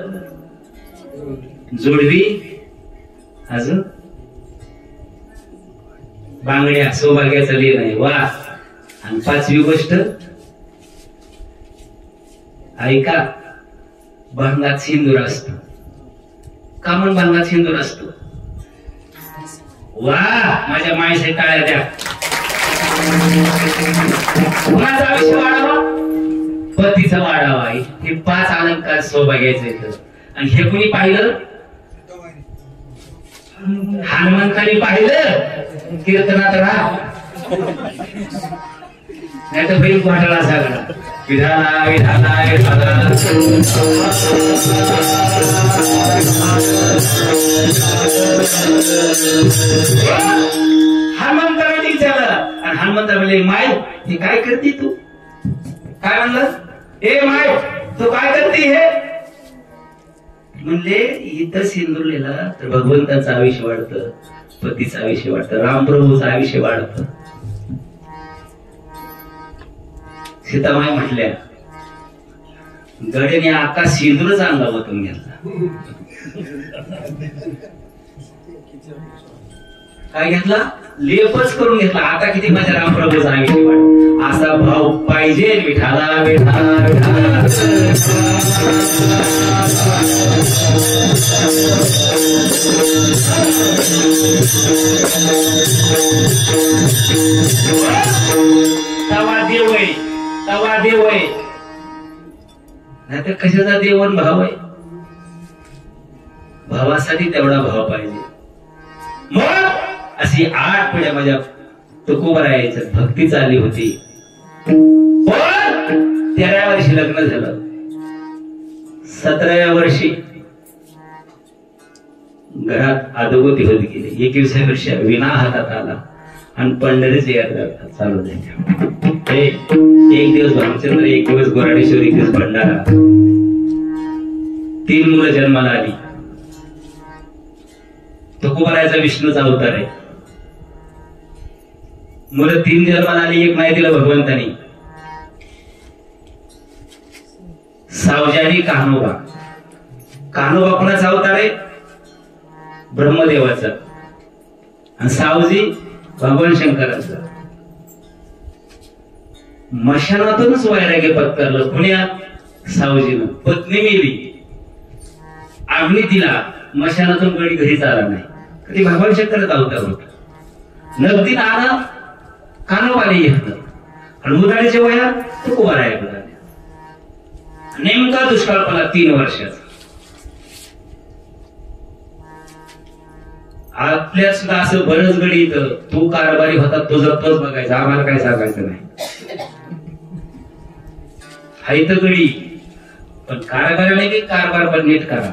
जोडवी अजून बांगड्या सौभाग्याचं लिहिलं नाही वा आणि 5वी गोष्ट ऐका भांगात सिंदूर असतो कामन भांगात सिंदूर असतो वा माझ्या मायसे टाळ्या द्या कुणाचा आयुष्य वाढावा पतीचा वाढावा हे 5 अलंकार सौभाग्याचे येतं आणि हे कुणी पाहिलं हनुमंतांनी पाहिलं कीर्तनात राहा नाही तर बैल घोटाळा सगळा विधाना विधाना हनुमंतांनी विचारलं आणि हनुमंता म्हणले माय हे काय करते तू काय म्हणलं ए माय तू काय करते हे म्हणले इथं सिंदुरलेला तर भगवंताचं आयुष्य वाढतं, पतीचं आयुष्य वाढतं, रामप्रभूचं आयुष्य वाढतं. सीतामाई म्हटल्या गड्याने आकाश सिंदूरच अंगावतून घेतला. काय घेतला? लेपच करून घेतला. आता किती माझ्या रामप्रभूचा आयुष्य वाढ. असा भाव पाहिजे विठाला विठाला विठाला. तवा देव आहे, तवा देव आहे. नाहीतर कशाचा देवन भाव आहे? भावासाठी तेवढा भाव पाहिजे. मग अशी 8 पिढ्या माझ्या तुकोबरायाच्या भक्ती चालली होती. पण 13व्या वर्षी लग्न झालं. 17व्या वर्षी घरात अधोगती होत गेली. 21व्या वर्षी विना हातात आला आणि पंढरीची यात्रा चालू झाली. एक दिवस भामचंद्र, एक दिवस गोराडेश्वर, एक दिवस भंडारा. 3 मुलं जन्माला आली. तुकोबरायाचा विष्णूचा अवतार आहे. मुलं 3 जन्माला आली, एक नाही दिलं भगवंतानी. सावजी आणि कान्होबा. कान्होबा कोणाचा अवतार आहे? ब्रह्मदेवाचा. आणि सावजी भगवान शंकराचा. मशानातूनच वैराग्य पत्करलं. पुण्यात सावजीनं पत्नी मेली, अग्नी दिला, मशानातून गडी घरी आला नाही. कधी भगवान शंकराचा अवतार होता. नगदी नाना कान्होबाला घेतलं आणि उदाळीच्या वयात तुकोबरायाकडे आल्या. नेमका दुष्काळपणा 3 वर्षाचा. आपल्या सुद्धा असं बरंच गडी इथं तू कारभारी होता, तुझं तोच बघायचा, आम्हाला काय सांगायचं नाही. हा इथं गडी, पण कारभार नाही की कारभार पण नीट करा.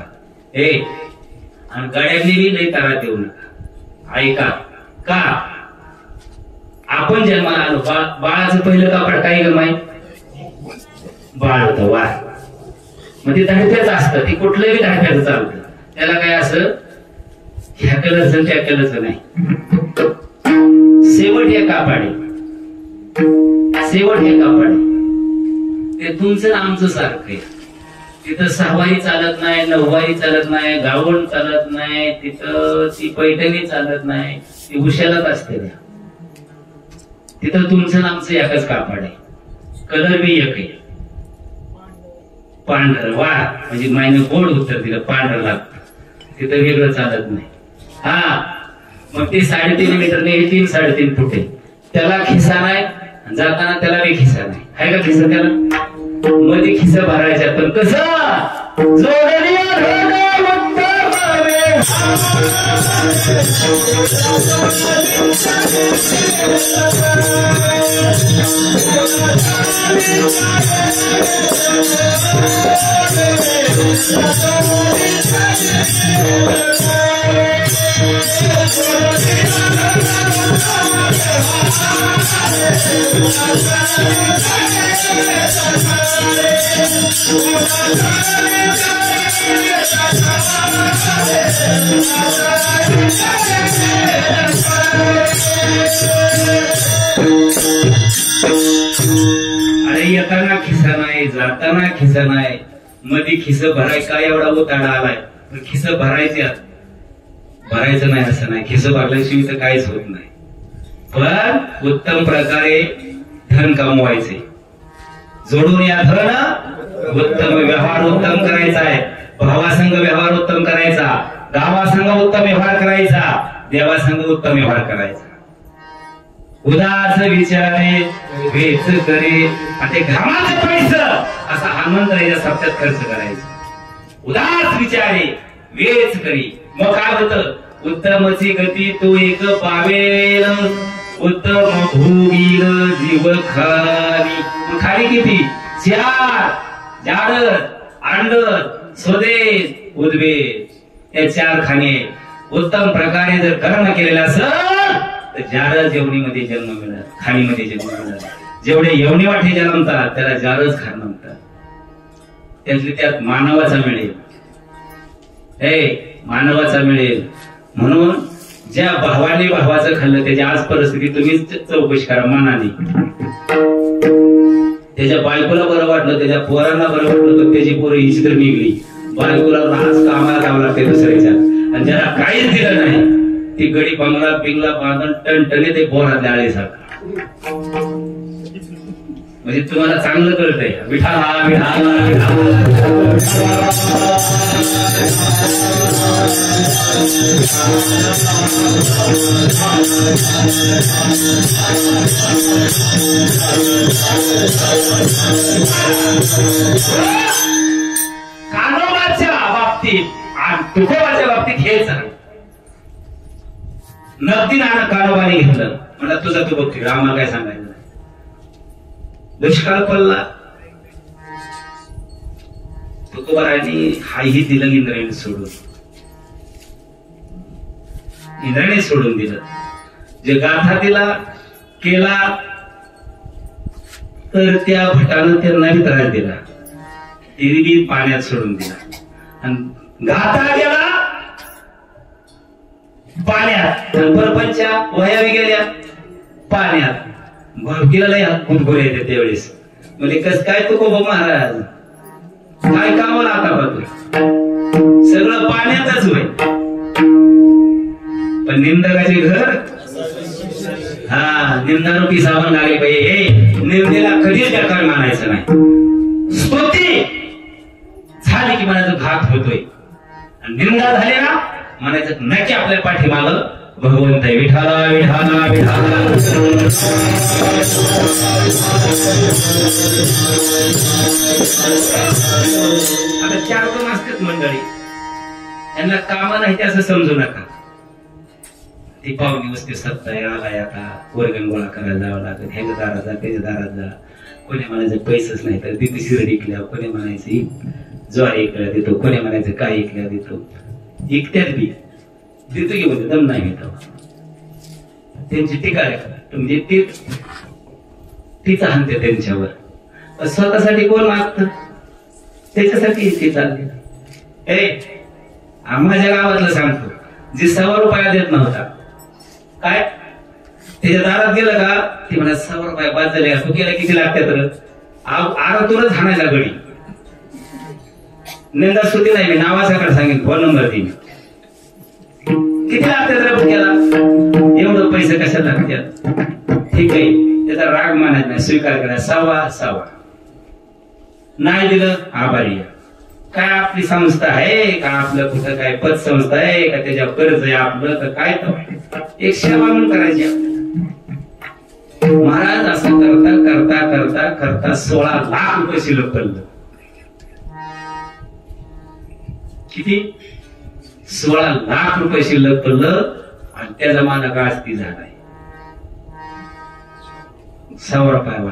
आणि गाड्यांनी बी लई तारा देऊ नका. ऐका का? आपण जन्माला आलो, बाळाचं पहिलं कापड काय ग माय? बाळ होतं, वा. मग ते धाडप्याच असतं, ते कुठलंही धाडप्याचं चालतं. त्याला काय असं ह्या कलरचं त्या कलरचं नाही. शेवट हे कापड, शेवट हे कापड. ते तुमचं आमचं सारखं आहे. तिथं 6वारी चालत नाही, 9वारी चालत नाही, गावण चालत नाही, तिथं ती पैठणी चालत नाही, ती उशालाच असते. तिथं तुमचं आमचं एकच कापड आहे. कलर बी एक आहे, पांढर. वा, म्हणजे मायने गोड उत्तर दिलं, पांढर लागतं. तिथं वेगळं चालत नाही. हा, मग ते 3.5 मीटरने 3 3.5 फूट आहे. त्याला खिसा नाही, जाताना त्याला बी खिसा नाही. आहे का खिसा त्याला? मध्ये खिसा भरायचा. पण कसं अरे येताना खिसा नाही, जाताना खिसा नाही, मध्ये खिस भराय काय एवढा उताडा आलाय. खिस भरायचं नाही असं नाही. खिस भरल्याशिवाय तर काहीच होत नाही. पण उत्तम प्रकारे धन कमवायचे. जोडून या धन. उत्तम व्यवहार उत्तम करायचा आहे. भावासंग व्यवहार उत्तम करायचा, गावासंग उत्तम व्यवहार करायचा, देवासंग उत्तम व्यवहार करायचा. उदास विचारे वेच करे, आणि ते घामाचं पैसा असा हा मंत्र या सप्त्यात खर्च करायचा. उदास विचारे वेच करी. मग काय होतं? उत्तमची गती तो एक पावेल, उत्तम भोगील जीव खाली. खाली किती? 4 जाडत, अंडत, स्वदेश, उद्वेग. या 4 खाणे उत्तम प्रकारे जर कर्म केलेला असेल तर जारच यवनीमध्ये जन्म मिळणार, खाणीमध्ये जन्म मिळणार. जेवढे यवनी वाटे जन्मतात त्याला जारच खाण म्हणतात. त्यातली त्यात मानवाचा मिळेल. मानवाचा मिळेल. म्हणून ज्या भावाने भावाचं खाल्लं त्याची आज परिस्थिती तुम्हीच चौकशी करा मनाने. त्याच्या बायकोला बरं वाटलं, त्याच्या पोरांना बरं वाटलं, तर त्याची पोरं हीच तर निघली. बायकोला आज कामाला जावं लागते दुसऱ्याच्या, आणि ज्याला काहीच दिलं नाही ती गडी बंगला पिंगला बांधून टणटणे ते पोरातल्या आळेसारखा. म्हणजे तुम्हाला चांगलं कळतंय. विठाला विठाला कानोबाच्या बाबतीत आणि तुकोबाच्या बाबतीत हेच आहे. नगदी नाणं कानोबाने घेतलं, म्हणलं तुझा तू बघते, आम्हाला काय सांगायचं नाही. दुष्काळ पडला, तुकोबारांनी हाही दिलं इंद्रायणी सोडून. इंद्रायणी सोडून दिलं. जे गाथा दिला केला तर त्या भटानं त्यांना बी त्रास दिला, तिने बी पाण्यात सोडून दिला. आणि गाथा गेला पाण्यात, परपंच्या वया गेल्या पाण्यात. भावकीला कुरकुरे येते त्यावेळेस. म्हणजे कस काय तुकोबा महाराज काय कामाला आता बघ, सगळं पाण्यातच होय. पण निंदकाचे घर निंदारूपी साबण लागले पाहिजे. निंदेला कधीच प्रकार मानायचं नाही. स्तुती झाली की म्हणायचं घात होतोय, आणि निंदा झाली ना म्हणायचं नक्की आपल्या पाठीमाग भगवंत आहे. विठाला विठाला विठाला. आता 4 असतात मंडळी, यांना काम नाही ते असं समजू नका. ती पाहुणी वस्ती सत्ता आलाय, आता वर्गण गोळा करायला जावं लागत. ह्याच्या दारात जा त्याच्या दारात जा. कोणी म्हणायचं पैसेच नाही तर तिथे शिरड इकल्या, कोणी म्हणायचं ज्वारी इकल्या देतो, कोणी म्हणायचं काय इकल्या देतो. इकत्यात बी देतो की म्हणजे दम नाही घेतो. त्यांची टीका म्हणजे टीचा हाणते त्यांच्यावर. स्वतःसाठी कोण मागत, त्याच्यासाठी ते चालले. माझ्या गावातलं सांगतो, जी 100 रुपया देत नव्हता, काय त्याच्या दारात गेलं का ती म्हणा 100 रुपये बाद झाले, तू केला किती लागते तर आरातूनच हाणायला गडी. निंदा स्तुती नाही, नावासाठी सांगितलं, फोन नंबर देईन, किती लागते तर केला, एवढं पैसे कशाला लागतात. ठीक आहे, त्याचा राग मानायचा नाही, स्वीकार करा. 1.25 नाही दिलं आभारी. काय आपली संस्था आहे का, आपलं कुठं काय पतसंस्था आहे का, त्याच्या कर्ज आहे आपलं तर काय, तर एक सेवा म्हणून करायची. महाराज असं करता करता करता करता 16 लाख रुपये शिल्लक पडलं. किती? 16 लाख रुपये शिल्लक पडलं. आणि त्या जमाना का ती झालाय 100 रुपयावर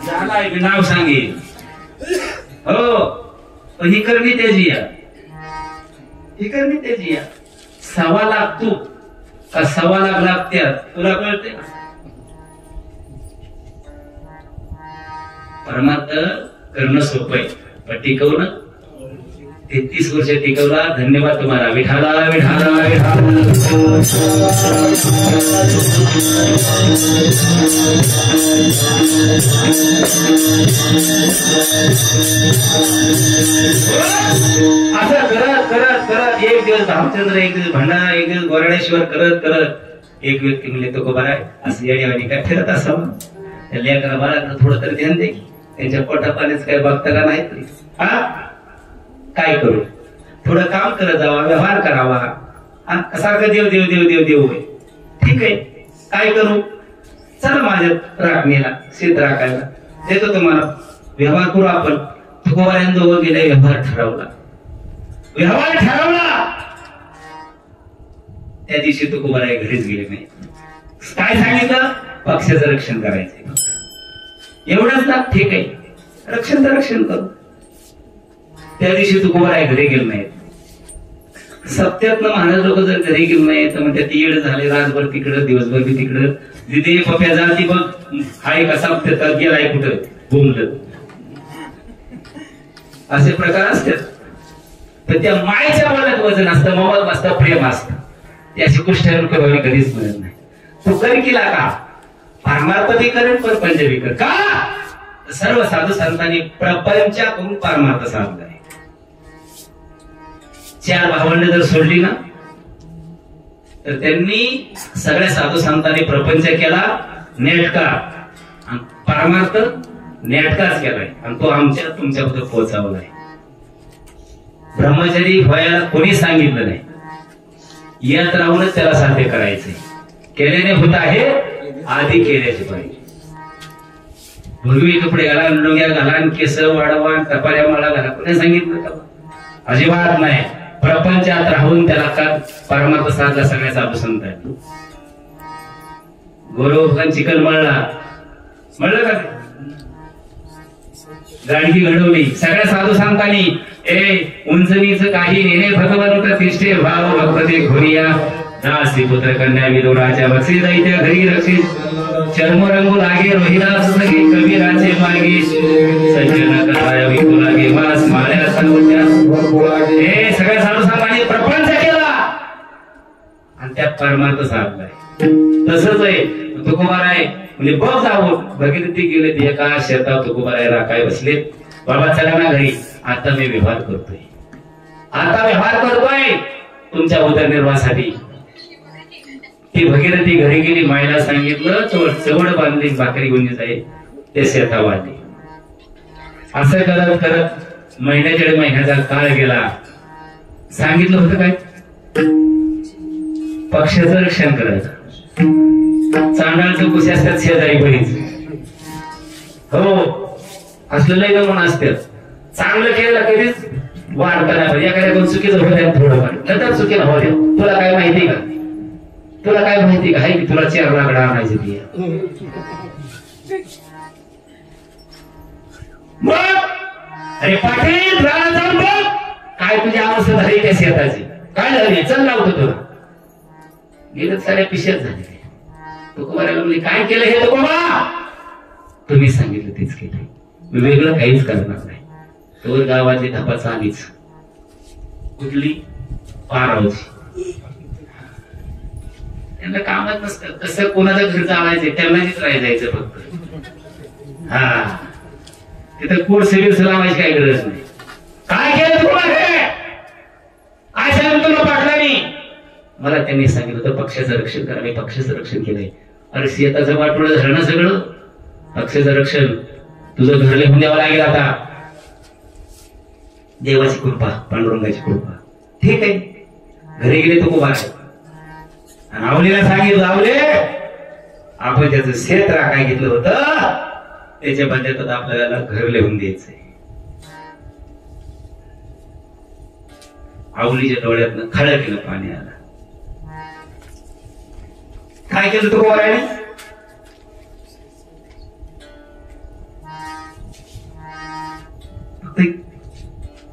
झालाय. नाव सांगेल हो, पण ही करणी त्याची या, ही करणी त्याची या. 1.25 लाख तू का 1.25 लाख लागत्यात, तुला कळते ना. परमार्थ करणं सोपं आहे, पण टिकवणं 33 वर्ष टिकवला. धन्यवाद तुम्हाला. विठाला विठाला विठाला. असं करत करत करत एक दिवस भामचंद्र, एक दिवस भंडारा, एक दिवस गोरडेश्वर करत करत एक व्यक्ती म्हणले तो बरा आहे असं येण्यावानी काय फिरत असावं. त्या लेकरा बाळाकडे थोडं तरी ध्यान दे, त्यांच्या पोटापाण्याच काय बघता का नाही. काय करू, थोडं काम करत जावा, व्यवहार करावा. सारखं देव देव देव देव देव होय. ठीक आहे, काय करू, चला माझ्या राखणीला शेत राखायला देतो तुम्हाला, व्यवहार करू आपण. तुकोबारायन दोघं गेले, व्यवहार ठरवला. व्यवहार ठरवला त्या दिवशी तुकोबाराय घरीच गेले नाही. काय सांगितलं, पक्षाचं रक्षण करायचं एवढंच ना. ठीक आहे, रक्षणचं रक्षण करू. त्या दिवशी तुकोबाराय घरी गेले नाहीत. सत्यातनं महाराज लोक जर घरी गेले नाही तर म्हणते ती येड झाले, रातभर तिकडं दिवसभर बी तिकडं. जिथे पप्या जा ती बघ, हा एक असा गेलाय कुठं बोंबल. असे प्रकार असतात. तर त्या मायेच्या बोलण्यात वजन असतं, ममत असतं, प्रेम असतं. त्याची गोष्ट कधीच मिळत नाही. तू कर केला का पारमार्थ बी करेल पण पंचमी कर का. सर्व साधू संतांनी प्रपंचातून पारमार्थ साधलाय. 4 भावंड जर सोडली ना तर त्यांनी सगळ्या साधू संतांनी प्रपंच केला नेटका, पारमार्थ नेटकाच केलाय आणि तो आमच्या तुमच्याबद्दल पोहोचवलाय. ब्रह्मचारी व्हायला कोणी सांगितलं नाही, यात राहूनच त्याला साध्य करायचंय. केल्याने होत आहे, आधी केल्याचे पाहिजे. भगवी कपडे घाला, लुंग्या घाला, केस वाढवा, कपाळ्या माळा घाला, कोणी सांगितलं का? अजिबात नाही. प्रपंचात राहून त्याला का परमार्थ साधला सगळ्या साधू संत आहेत. गोरखन चिकन म्हणलं का, गाडगी घडवली सगळ्या साधू संतांनी. उंचनीच काही नेणे भगवंत तिष्ठे भाव भगवते घोरिया दासी पुत्र कन्या विदुराच्या बक्षी दैत्य घरी रक्षित चर्म रंगू लागे रोहिदास सगे कबीराचे मागे सज्जन कराय विकू लागे मास माळ्या संगोट्या. सगळ्या साधू संतांनी प्रपंच केला आणि त्यात परमार्थ साधलाय. तसंच आहे तुकोबाराय म्हणजे बघ जाऊ भगीरथी गेले ते एका शेतात तुकोबाराय राखाय बसले. बाबा चला ना घरी, आता मी व्यवहार करतोय, आता व्यवहार करतोय तुमच्या उदरनिर्वाहासाठी. ती भगीरथी घरी गेली, मायला सांगितलं तो चवड बांधली, भाकरी घेऊन जाईल ते शेता वाढली. असं करत करत महिन्याचा काळ गेला. सांगितलं होतं काय, पक्षाचं रक्षण करायचं. चांडाळचं कुसे असतात शेजारी बरीच, हो असलं लय गमन असतात. चांगलं केलं कधीच वाढता नाही पाहिजे. एखाद्या चुकीचं होत आहे थोडंफार, नंतर चुकीला हो द्या. तुला काय माहिती का, तुला काय माहिती का, की तुला 4 लाकडं आणायची ती. अरे पाटील काय तुझी अवस्था झाली त्या शेताची, काय झाली, चल लावतो तुला. गेलं साऱ्या पिशाच झाले. तुकोबाराला म्हणले काय केलं हे तुकोबा, तुम्ही सांगितलं तेच केलंय, वेगळं काहीच करणार नाही. तो गावातली धापा चालीच कुठली पारावची, त्यांना कामच नसतं. कसं कोणाचं घर चालायचं त्यांनाच राहायचं फक्त. हा तिथं कोर्ट सिव्हिल्स लावायची काही गरज नाही. काय केलं तुम्हाला, काय सांगितलं तुला पाटलांनी. मला त्यांनी सांगितलं होतं पक्षाचं रक्षण करा, मी पक्षाचं रक्षण केलंय. अरे शेताचं वाटोळं झालं सगळं, पक्षाचं रक्षण तुझं घर लिहून द्यावं लागेल आता. देवाची कृपा, पांडुरंगाची कृपा. ठीक आहे, घरी गेले तो खूप आहे. आवलीला सांगितलं, आवले आपण त्याचं शेत राखाय घेतलं होतं, त्याच्या बदल्यात आपल्याला घर लिहून द्यायचंय. आवलीच्या डोळ्यातनं खळं केलं, पाणी आलं. काय केलं तू गोराने,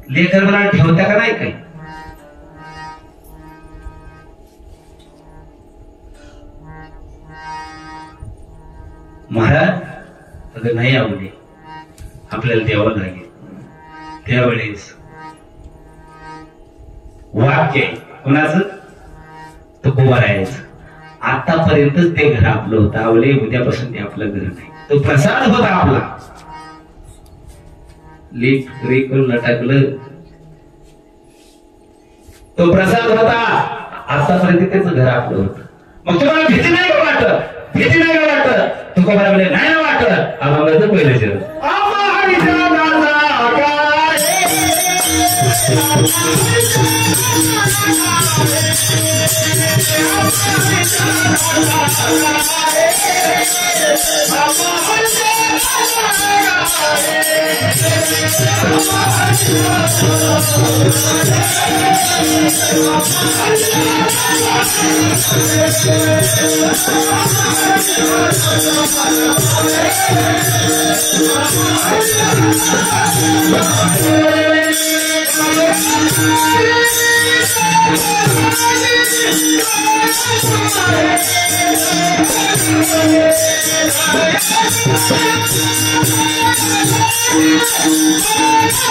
लेकर मला ठेवता का नाही काय. महाराज अगं नाही आवडले, आपल्याला द्यावं लागेल. त्यावेळेस वाक्य कुणाचं, तुकोबारायचं. आतापर्यंतच ते घर आपलं होतं, आवले उद्यापासून ते आपलं घर नाही. तो प्रसाद होता आपला. लेख करून लटकलं, तो प्रसाद होता. आतापर्यंत त्याच घर आपलं होतं. मग तुम्हाला भीती नाही का वाटत, भीती नाही का वाटत. तुकोबारा म्हणजे नाही ना वाटत. आम्हाला पहिलं शहर Thank you.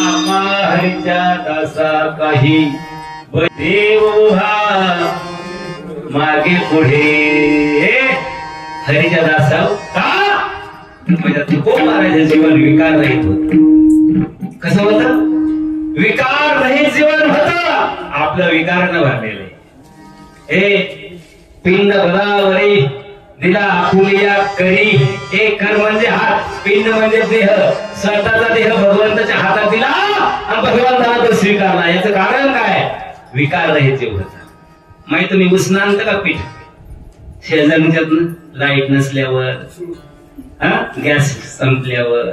आम्हा हरीच्या दासा काही देव मागे पुढे हरीच्या दासा का खूप महाराज जीवन विकार रहित होत. कसं होत? विकार रहित जीवन होत. आपलं विकारानं भरलेलं हे पिंड बदावरी दिला आखुलिया करी. एक कर म्हणजे हात, पिंड म्हणजे देह. स्वतःचा देह भगवंताच्या हातात दिला आणि भगवंताला तो स्वीकारला. याचं कारण काय? विकार रहित जीवन. माहिती तुम्ही उष्ण आणतं का पीठ शेजारच्यातनं? लाईट नसल्यावर, गॅस संपल्यावर.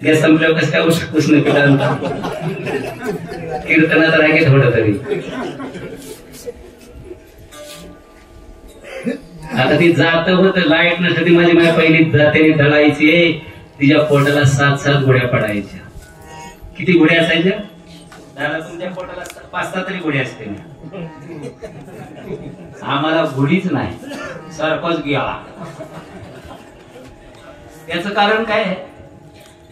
गॅस संपल्यावर कसं काय उष्ण पीठ आणतात? कीर्तनात राखे थोडं तरी. आता ती जात होत लाईट नसते, माझी माझ्या पहिली जाते दळायची. तिच्या पोटाला 7-7 गोळ्या पडायच्या. किती गोळ्या असायच्या? दादा तुमच्या पोटाला 5-6 तरी गोळ्या असते. आम्हाला गोळीच नाही, सरपंच गेला. त्याच कारण काय?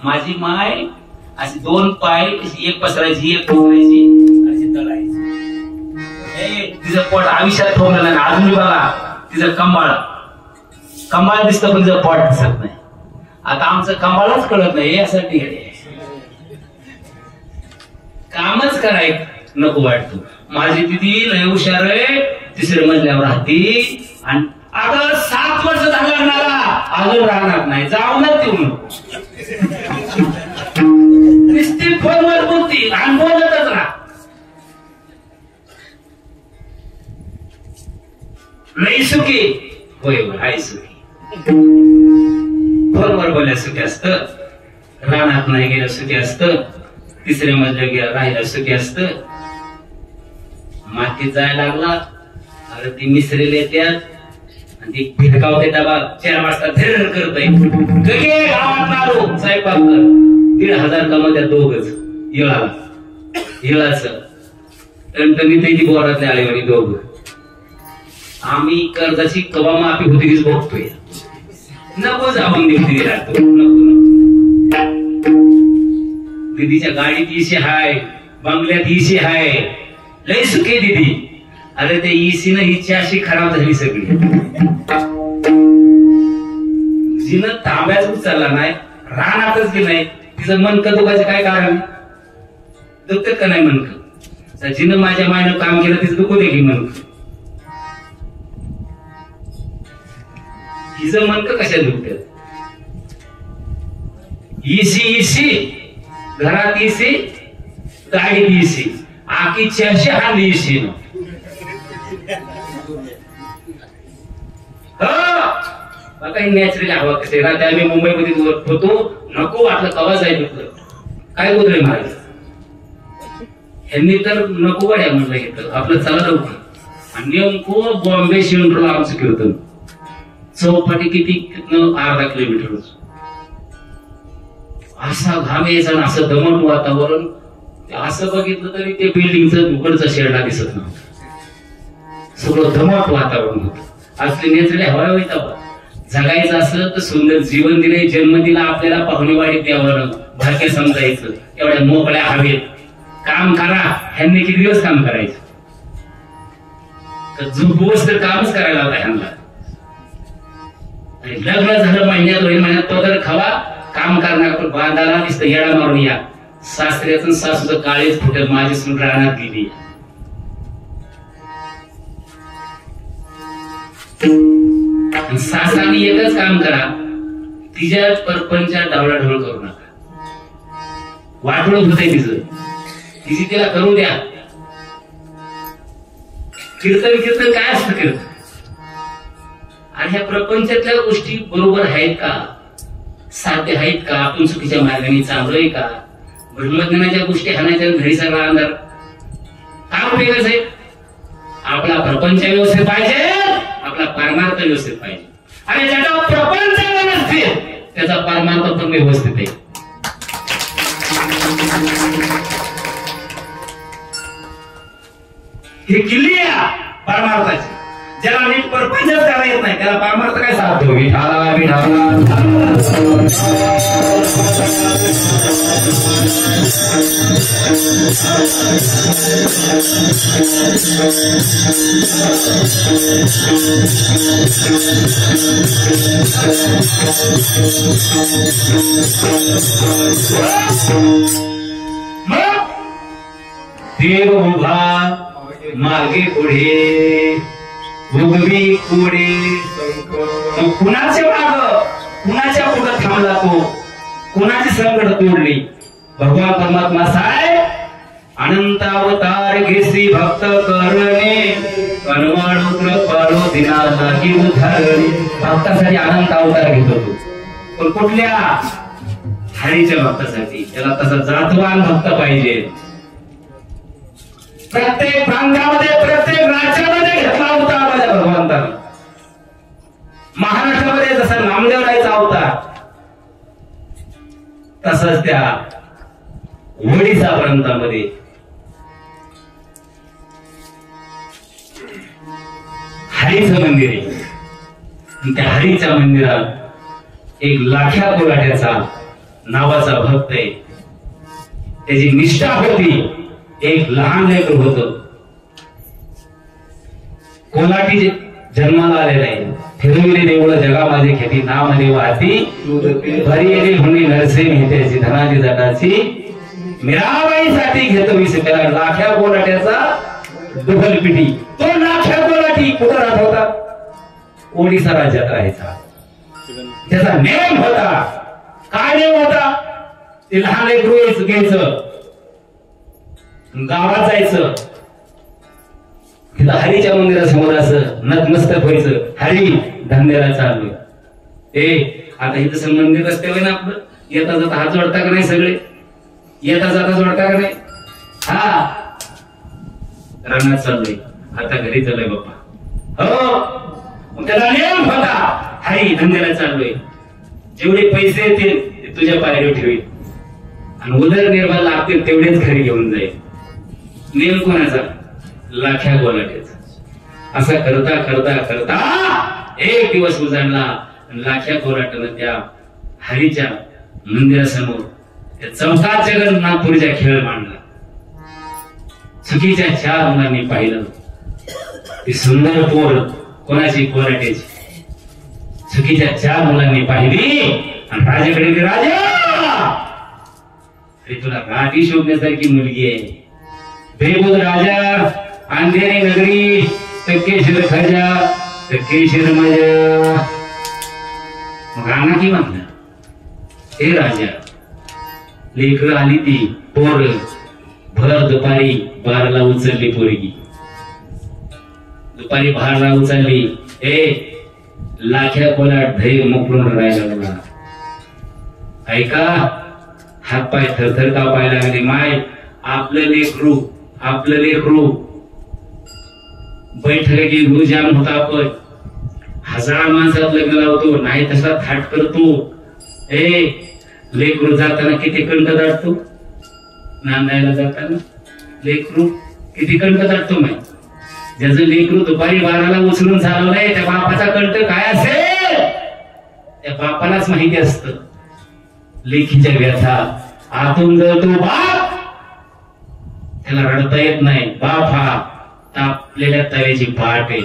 माझी माय अशी 2 पाय एक पसरायची, एक पसरायची, अशी दळायची. तिचं पोट आयुष्यात ठेवलं नाही. अजूनही बघा तिचं कंबाळ दिसतं पण तिचं पोट दिसत नाही. आता आमचं कंबाळच कळत नाही. यासाठी कामच कराय नको वाटतो. माझी दिदी लय हुशार आहे, 3ऱ्या मजल्यावर राहती आणि अगं 7 वर्ष झालं अजून राहणार नाही. जाऊनच देऊ नको. नुसती फोनवर बोलती आणि बोलतच राहा. लई सुखी होय हाय सुखी. फोनवर बोलल्या सुखी असत, रानात नाही गेलं सुखी असत, 3ऱ्या मजल्यावर गेला राहिला सुखी असत. मातीत जायला लागला, अरे ती मिसरेल येत्यात आणि ती फिरकावते डबा 4 वाजता धीर करतय. गावात आलो स्वयंपाक कर. 1,500 कमवत्या दोघच. हिळाच टणटणीत ती बोरातले आले म्हणे दोघ. आम्ही कर्जाची कवा माफी होती हीच बघतोय. नको जाऊन दिली राहतो. दिदीच्या गाडीत इशी हाय, बंगल्यात इशी हाय, लय सुखी दिदी. अरे ते इसी न हिची अशी खराब झाली सगळी. जिनं तांब्याच उचलला नाही, रानातच की नाही. तिचं मनकं दुखायचं काय कारण? दुखत का नाही मनकं? जिनं माझ्या मायनं काम केलं तिचं दुखू दे की मनकं. हिचं मनकं कशा दुखत? इसी घरात इसी, गाडीत इसी, आकी 400 हांडी इसी. काही नॅचरली हवा कसे राहते. आम्ही मुंबईमध्ये होतो, नको वाटलं कवा जाईल काय बोलले महाराज. ह्यांनी तर नको वाड्या म्हणलं घेतलं आपलं चला लवकर. आणि नेमकं बॉम्बे सेंट्रल आमचं कीर्तन. चौपाटी किती? अर्धा किलोमीटर. असा घाम यायचा ना, असं दमट वातावरण. असं बघितलं तरी ते बिल्डिंगचं उघडचा शेडा दिसत नव्हतं. सगळं दमट वातावरण होतं. असले नेचरली हवा होता. जगायचं असलं तर सुंदर जीवन दिले, जन्म दिला आपल्याला, पाहुणेवाडीत द्यावं, भाग्य समजायचं. एवढ्या मोकळ्या हवेत काम करा. ह्यांनी किती दिवस काम करायचं? झोपवस तर कामच करायला होता ह्यांना. लग्न झालं महिन्यात 2 महिन्यात पगार खावा, काम करणार पण बांधाला दिसतं येडा मारून या. सासऱ्याचं सासूचं काळीच फुटत माझी सून रानात गेली. सासाने एकच काम करा, तिच्या परपंचात डावळाढोळ करू नका. वाटोळ होतंय तिची तिला करू द्या. कीर्तन काय असतं कीर्तन? आणि ह्या प्रपंचातल्या गोष्टी बरोबर आहेत का, साध्य आहेत का, आपण चुकीच्या मार्गाने चाललोय का? ब्रह्मज्ञानाच्या गोष्टी हाणायच्या घरी सगळा अंधार का उपयोगाच आहे? आपला प्रपंच व्यवस्थित पाहिजे, आपला परमार्थ व्यवस्थित पाहिजे. आणि ज्याचा प्रपंच व्यवस्थित त्याचा परमार्थ पण व्यवस्थित आहे. ही किल्ली आहे परमार्थाची. ज्याला नीट परपंचच करायला येत नाही त्याला परमार्थ काय साधतो? विठाला विठाला देव उभा मागे पुढे उगवी पुढे, कुणाच्या माग कुणाच्या पुढे थांबला तो, कुणाची संकट तोडली? भगवान परमात्मा साहेब अनंत अवतार घेसी भक्त करणे, कनवाळूत्र पालो दिनाला की उधारणे. भक्तासाठी अनंत अवतार घेतो तो, पण कुठल्या? हरीच्या भक्तासाठी. त्याला तसा जातवान भक्त पाहिजे. प्रत्येक प्रांतामध्ये प्रत्येक राज्यामध्ये घेतला होता माझ्या भगवंताने. महाराष्ट्रामध्ये जसा नामदेव रायचा अवतार तसंच त्या ओडिसा प्रांतामध्ये हरीचं मंदिर आहे. त्या हरीच्या मंदिरात एक लाख्या कोलाट्याचा नावाचा भक्त आहे. त्याची निष्ठा होती. एक लहान लेकरू होत, कोलाटी जन्माला आलेला आहे. फिरविले देवळ जगा माझे खेती, नाम देव हाती भरी येणे हुंडी नरसे मिळत्याची धनाची जटाची, मीराबाईसाठी घेतो विषय. त्याला लाख्या कोलाट्याचा दुबल पिठी. तो लाख्या कोलाटी कुठं राहत होता? ओडिसा राज्यात राहायचा. त्याचा नेम होता. काय नेम होता? ते लहान लेकरू घ्यायचं, गावात जायचं, हरीच्या मंदिरासमोर असं नतमस्तक व्हायचं. हरी धंद्याला चाललोय. आता हे तसं मंदिर रस्त्यावर ना आपलं, येता जाता हात जोडता का नाही? सगळे येता जाता जोडता का नाही? हा, रानात चाललोय, आता घरी चाललोय बाप्पा. हो, त्याला नेम होता. हरी धंद्याला चाललोय, जेवढे पैसे येतील तुझ्या पायावर ठेवील आणि उदरनिर्वाह लागतील तेवढेच घरी घेऊन जाईल. नेम कोणाचा? लाख्या कोलाट्याचा. असा करता करता करता एक दिवस उजाडला. लाख्या कोलाट्यानं त्या हरीच्या मंदिरासमोर त्या चौथा जगन्नाथपुरीचा खेळ मांडला. चुकीच्या 4 मुलांनी पाहिलं. ती सुंदर पोर कोणाची? कोलाट्याची. चुकीच्या 4 मुलांनी पाहिली आणि राजाकडे, राजा तुला राठी शोधण्यासारखी मुलगी आहे. बेबुद राजा, अंधेरी नगरी, टक्केशीर खजा, टक्केशीर मजा. मग राणा की म्हणला, हे राजा, लेकर आली ती पोर, भर दुपारी 12ला उचलली पोरगी. दुपारी 12ला उचलली. लाख्या कोलाट धैर्य मोकळून राहिला. ऐका, हातपाय थरथर कापायला लागले. माय, आपलं लेकरू बैठकी गुरुजाम होता. आपण 1000 माणसात लग्न लावतो, नाही तसा थाट करतो. लेकरू जाताना किती कंठ दाटतो. नांदायला जाताना लेकरू किती कंठ दाटतो. माय, ज्याचं लेकरू दुपारी 12ला उचलून चालवलंय त्या बापाचा कंठ काय असेल त्या बापालाच माहिती असतं. लेखीच्या व्यथा आतून जर तो बाप, त्याला रडता येत नाही. बाप हा तापलेल्या तव्याची पाट आहे.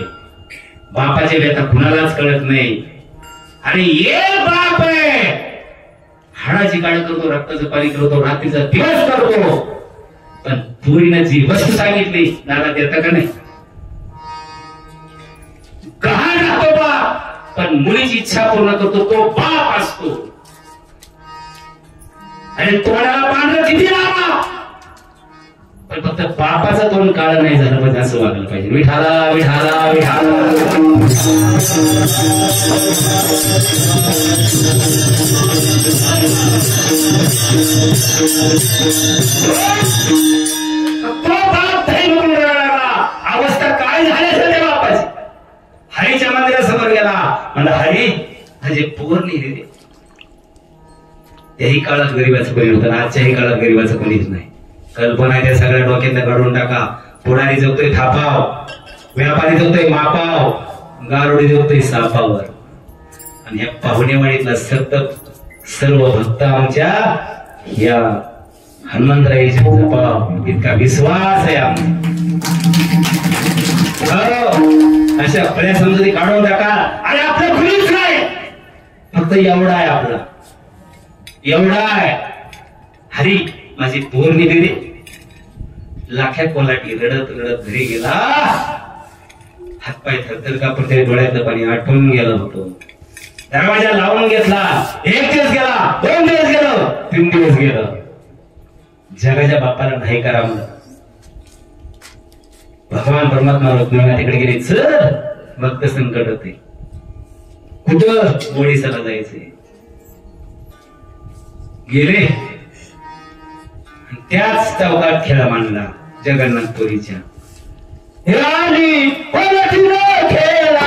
बापाच्या व्यथा कुणालाच कळत नाही. आणि एक बाप आहे हाडाची काळ करतो, रक्ताचं पाणी करतो, रात्रीचा दिवस करतो, पण पोरीनं जी वस्तू सांगितली दादा देता का नाही? गहाण राहतो बाप, पण मुलीची इच्छा पूर्ण करतो तो बाप असतो. आणि तोंडाला पांढरं किती लावा, पण फक्त बापाचा तोंड काळ नाही झालं पाहिजे असं वागलं पाहिजे. विठाला विठाला विठाला. तो बाप धैर्य लागला. अवस्था काय झाली असेल त्या बापाची. हरीच्या मंदिरासमोर गेला, म्हणला हरी म्हणजे पोर नाही रे. त्याही काळात गरीबाचं कोणी होतं, आजच्याही काळात गरीबाचं कोणीच नाही. कल्पना त्या सगळ्या डोक्यात काढून टाका. पुढारी जगतोय थापाव, व्यापारी जगतोय मापाव, गारोडी जगतोय सापावर. आणि या पाहुणेवाडीतला सतत सर्व भक्त आमच्या या हनुमंतरायाच्या जपाव इतका विश्वास आहे आमचा. अशा खऱ्या समजुती काढून टाका. आणि आपलं खुलीच नाही, फक्त एवढा आहे आपला, एवढा आहे. हरी माझी पोर निघे रे. लाख्या कोलाटी रडत रडत घरी गेला. हातपाय थरथर कापड त्याने डोळ्यातलं पाणी आटून गेलं होतं. दरवाजा लावून घेतला. 1 दिवस गेला, 2 दिवस गेलं, 3 दिवस गेलं. जगाच्या बापाला नाही करा म्हणलं. भगवान परमात्मा रुक्मिणी तिकडे गेले. चल भक्त संकट होते. कुठं ओडिसाला जायचंय. गेले. त्याच चौकात खेळा मांडला जगन्नाथपुरीच्या. राणी पलटीनं खेळला.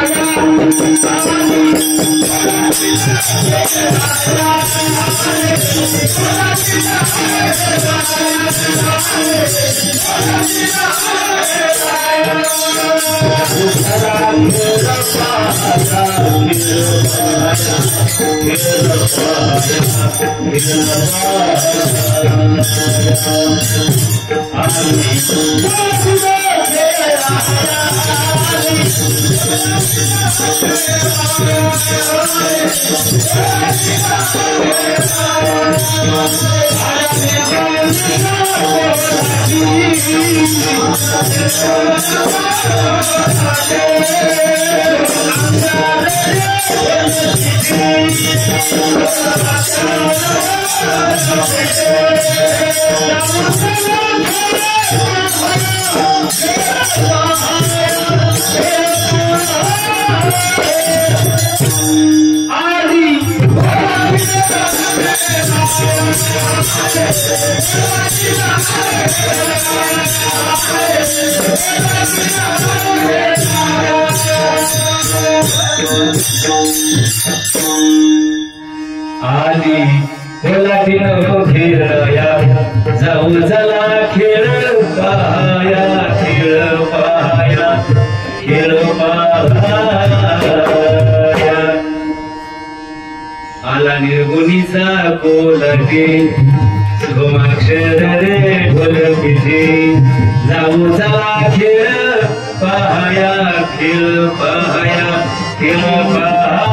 आली कोलाटीनं घेरया जाऊ चला खेळ पाया खेळ पाया खेळ पाया. आला निर्गुणीचा कोलाटी सोमाक्षर रे ढोलकीची जाऊ चला खेळ पाया खेळ पाया खेळ पाया.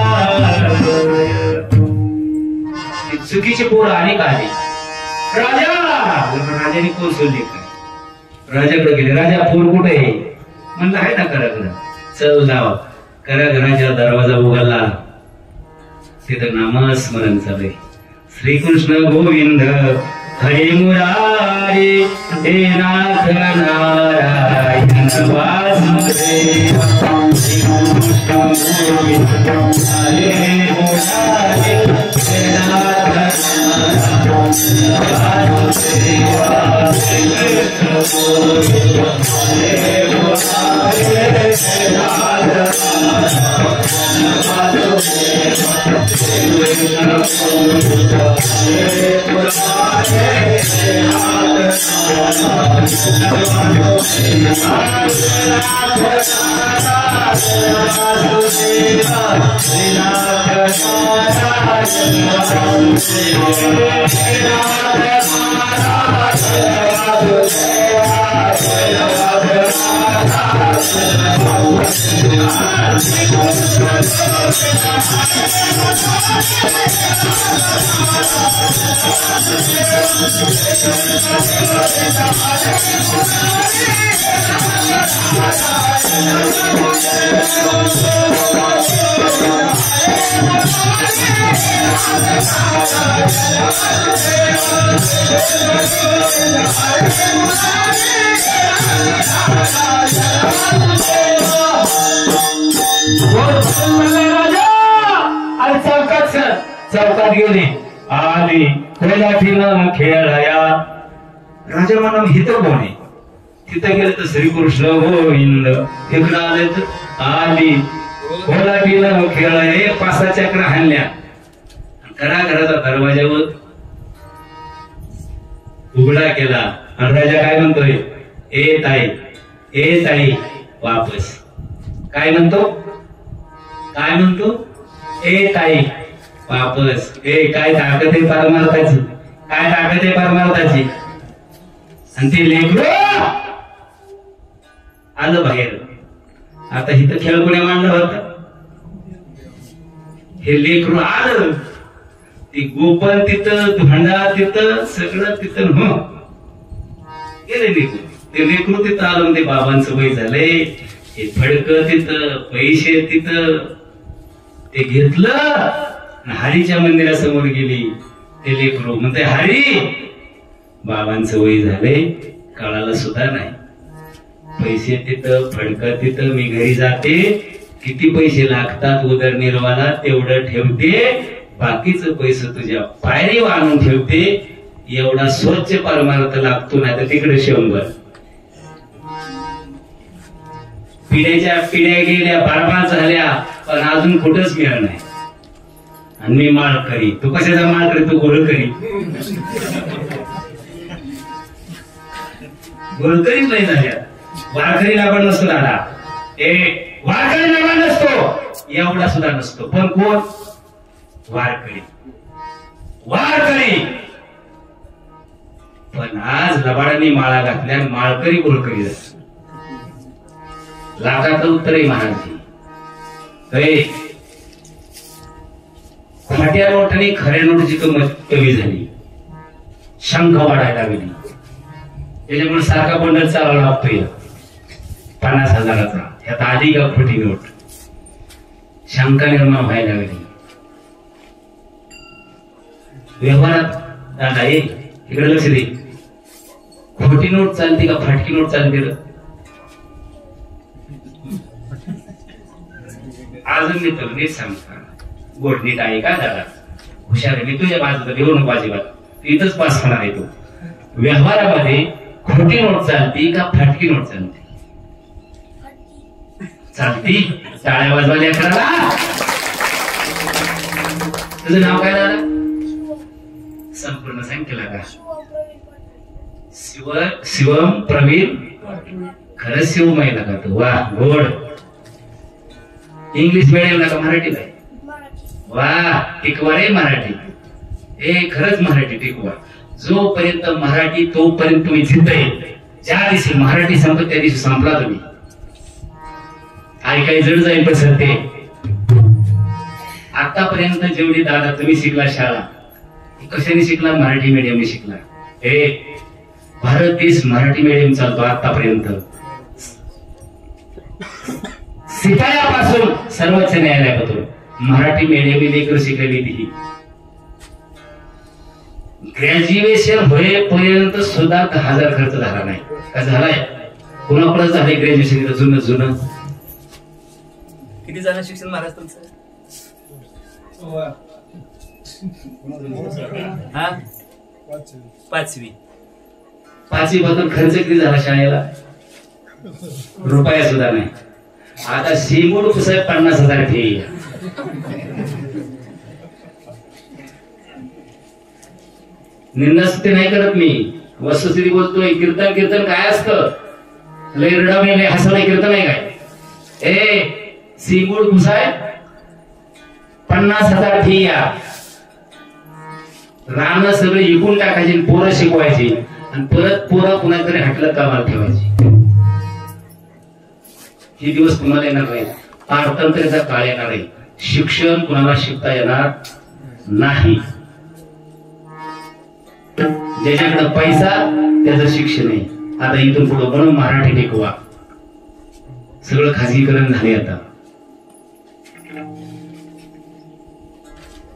चुकीची पोर अनेक आली. राजाने पोर सोडली काय? राजाकडे गेले. राजा पोर कुठे आहे म्हणलं आहे ना कराकडं. चल जाव. कराघराच्या दरवाजा उघडला. तिथं नामस्मरण चालू. श्रीकृष्ण गोविंद हरे मुरारी हे नाथ नारायण वासुदेव. श्रीकृष्ण गोविंद हरे मुरारी हे नाथ नारायण वासुदेव. श्रीकृष्ण गोविंद हरे मुरारी हे नाथ चौकात गेली आली कोल्हाटीनं खेळाया. राजा म्हणा हिथं कोण आहे? तिथं गेलं तर श्रीकृष्ण गोविंद. तिकडं आले तर आली कोल्हाटीनं खेळाया. 5-6 चक्र हाणल्या. घराचा दरवाजावर उघडा केला आणि राजा काय म्हणतोय? ए ताई वापस. काय म्हणतो? ए ताई वापस. काय ताकद आहे परमार्थाची? काय ताकद आहे परमार्थाची? आणि ते लेकरू आलं बाहेर. आता इथं खेळ कोणी मांडलं होतं? हे लेकरू आलं. ती गोपन तिथं, भांडा तिथं, सगळं तिथं गेले लेकरू. ते लेकरू तिथं आलं. ते बाबांचं वय झालंय. हे फडकं तिथं, पैसे तिथं. ते घेतलं हरीच्या मंदिरासमोर गेली. ते लेकरू म्हणते हरी बाबांचं वय झालंय, कळालं सुद्धा नाही. पैसे तिथं, फडकं तिथं. मी घरी जाते. किती पैसे लागतात उदरनिर्वाहाला तेवढं ठेवते. बाकीचं पैसे तुझ्या पायरीवर आणून ठेवते. एवढा स्वच्छ परमार्थ लागतो नाही तर तिकडे 100. पिढ्या गेल्या, 12 झाल्या, पण अजून कुठंच मिळालं नाही. आणि मी माळ करी. तू कशाचा माळ करी? तू गोळकरी. गोळकरीच नाही झाल्या. वारकरीला पण नसतो दादा. वारकरीला पण नसतो. एवढा सुद्धा नसतो. पण कोण? वारकरी. पण आज लबाडांनी माळा घातल्या. माळकरी गोळकरी लाखाचं उत्तर आहे महाराजजी. खोट्या नोटाने खऱ्या नोटची किंमत कमी झाली. शंख वाढायला लागली. त्याच्यामुळे सारखा बंडल चालावा लागतोय 50,000चा. यात आधी का खोटी नोट? शंका निर्माण व्हायला लागली व्यवहारात. दादा इकडे लक्ष दे. खोटी नोट चालते का फाटकी नोट चालते? अजून मी तर नीट सांगता. गोड नीट आहे का दादा? हुशार आहे. मी तुझ्या बाजूला देऊ नको अजिबात. इथंच पास होणार आहे तो. व्यवहारामध्ये खोटी नोट चालती का फाटकी नोट चालते? चालती. टाळ्या वाजवायला करायला. तुझं नाव काय दादा? संपूर्ण सांग केला का? शिवम प्रवीण. खरंच शिवमय का तू? वा गोड. इंग्लिश मिडियमला का मराठीला? वा टिकवा रे मराठी. खरंच मराठी टिकवा. जोपर्यंत मराठी तोपर्यंत तुम्ही जिद्द आहे. ज्या दिवशी मराठी संपत त्या दिवशी संपला तुम्ही. आई काही जड जाईल पण सत्य. आतापर्यंत जेवढी दादा तुम्ही शिकला शाळा कशाने शिकला? मराठी मीडियमने शिकला. भारत देश मराठी मीडियम चालतो आतापर्यंत. शिपायापासून सर्वोच्च न्यायालयापासून मराठी मीडियम लेकर शिकलेली ती. ग्रॅज्युएशन होईपर्यंत सुद्धा 10,000 खर्च झाला नाही का? झालाय? कुणाकडे झालंय ग्रॅज्युएशन? जुनं किती झालं शिक्षण महाराज तुमचं? 5वी बद्दल खर्च किती झाला शाळेला? रुपया सुद्धा नाही. आता सीमोड कसं 50,000 फी. निंदास्तुती नाही करत मी. वस्तुस्थिती बोलतोय. कीर्तन काय असतं? लय रडवणे लय हसवणे कीर्तन आहे काय? सीमोड कुसाय 50,000 फी. रान सगळं इकून टाकायची, पोरं शिकवायची आणि परत पोरं कुणाकडे हटलं कामाला ठेवायची. हे दिवस कुणाला येणार नाही. पारतंत्र्याचा काळ येणार आहे. शिक्षण कुणाला शिकता येणार नाही. ज्याच्याकडे पैसा त्याचं शिक्षण आहे. आता इथून पुढे म्हणून मराठी टिकवा. सगळं खाजगीकरण झाले. आता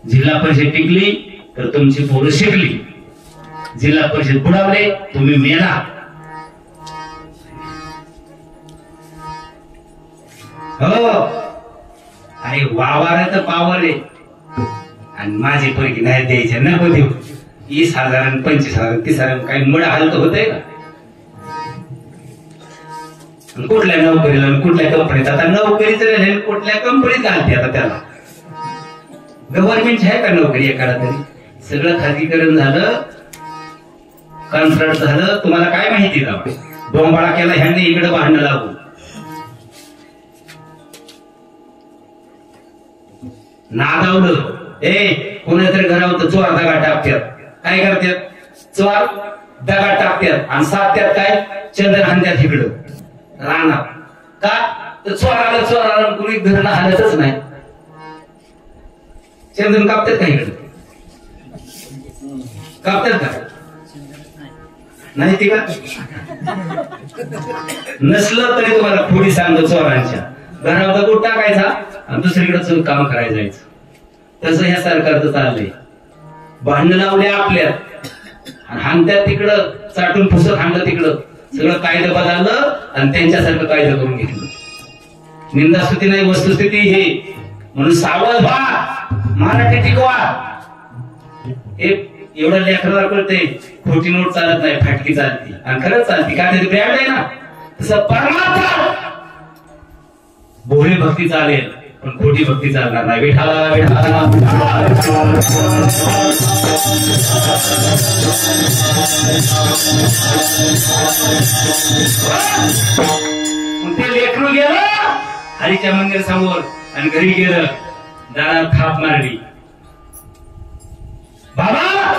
जिल्हा परिषद टिकली तर तुमची पोरं शिकली. जिल्हा परिषद बुडावले तुम्ही मेला. हो आणि वावर तर पावर आहे. आणि माझे पैकी नाही द्यायचे नको देऊ. 20,000 आणि 25,000 30,000 काही मड हालत होतंय का? कुठल्या नोकरीला कुठल्या कंपनीत आता नोकरीच नाही. कुठल्या कंपनीत घालते आता त्याला. गव्हर्नमेंट आहे का नोकरी एकाला तरी? सगळं खाजगीकरण झालं. कॉन्ट्रॅक्ट झालं. तुम्हाला काय माहिती का? बोंबाळा केला ह्यांनी इकडे भांडण लागून. नादावलं. कोणातरी घरावर चोर दगा टाकतात. काय करतात? चोर दगा टाकतात आणि साधतात काय? चंदन हाणतात इकडं राहणार का? तर चोराला कुणी घरला हालतच नाही. चंदन कापतात का इकडं? कापतात का? नाही ते का? नसलं तरी तुम्हाला थोडी सांगतो. चोरांच्या घरावर दगड टाकायचा आणि दुसरीकडे काम करायला जायचं. तसं ह्या सरकारचं चाललंय. भांडण लावले आपल्यात आणि हाणत्यात तिकडं. चाटून फुसत हाणलं तिकडं. सगळं कायदा बदललं आणि त्यांच्यासारखं कायदा करून घेतलं. निंदास्तुती नाही वस्तुस्थिती हे. म्हणून सावध व्हा. मराठी टिकवा. हे एवढं लेकराला कळतंय. खोटी नोट चालत नाही. फाटकी चालती आणि खरंच चालती. का ते ब्रँड आहे ना. तसं परमार्थ भोळी भक्ती चालेल पण खोटी भक्ती चालणार नाही. विठाला विठाला ते लेकरू गेलं हरीच्या मंदिर समोर आणि घरी गेलं. दारात थाप मारली. बाबा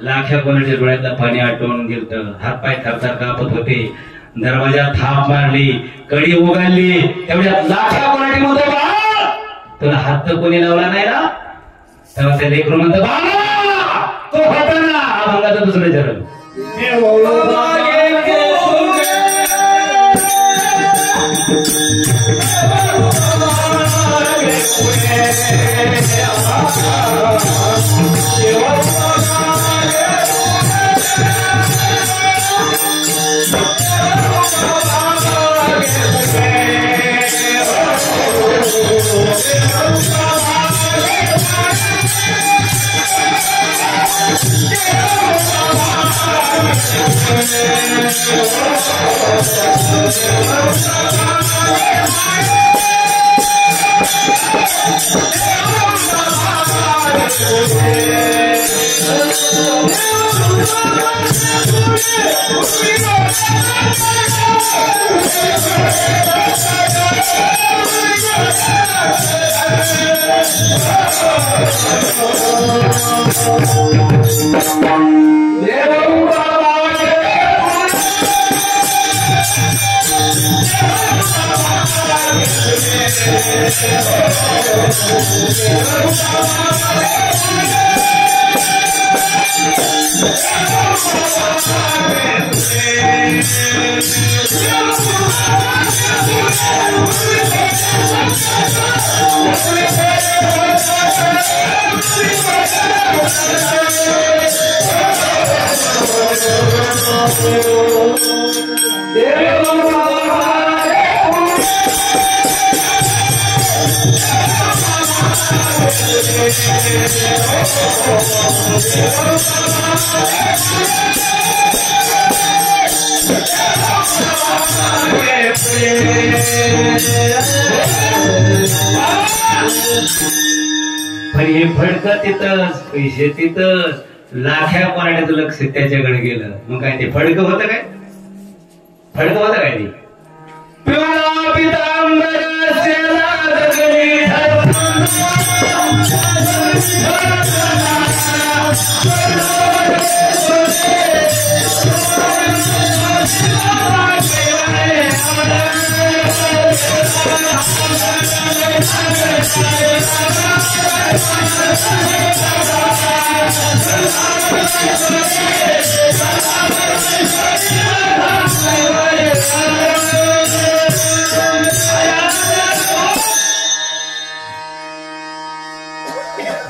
लाख्या कोणाच्या डोळ्यातलं पाणी आटवून गेलं. हातपाय थरथर कापत होते. दरवाजात थाप मारली. कडी उघडली. तेवढ्यात लाख्या कोणाची म्हणतो बाबा तुला हात तर कोणी लावला नाही ना. तेव्हा ते लेकरू म्हणतो बाबा तो होता ना. अभंगाचं दुसरं चरण. पण हे फडकं तिथंच, पैसे तिथंच, लाख्या पराड्याचं लक्ष त्याच्याकडे गेलं. मग काय ते फडकं होतं काय? फडकं होतं काय ते? पिवळा पितांबर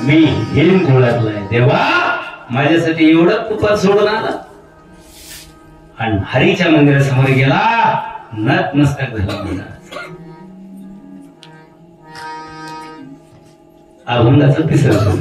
मी हिम घोळातलाय देवा, माझ्यासाठी एवढं तुपात सोडून आला आणि हरीच्या मंदिरासमोर गेला, नतमस्तक झाला माझा. अभंगाचं तिसरं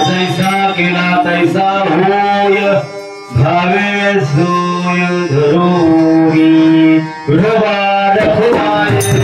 जैसा केला तैसा होय, भावे सोय धरोगी रवार खुमारे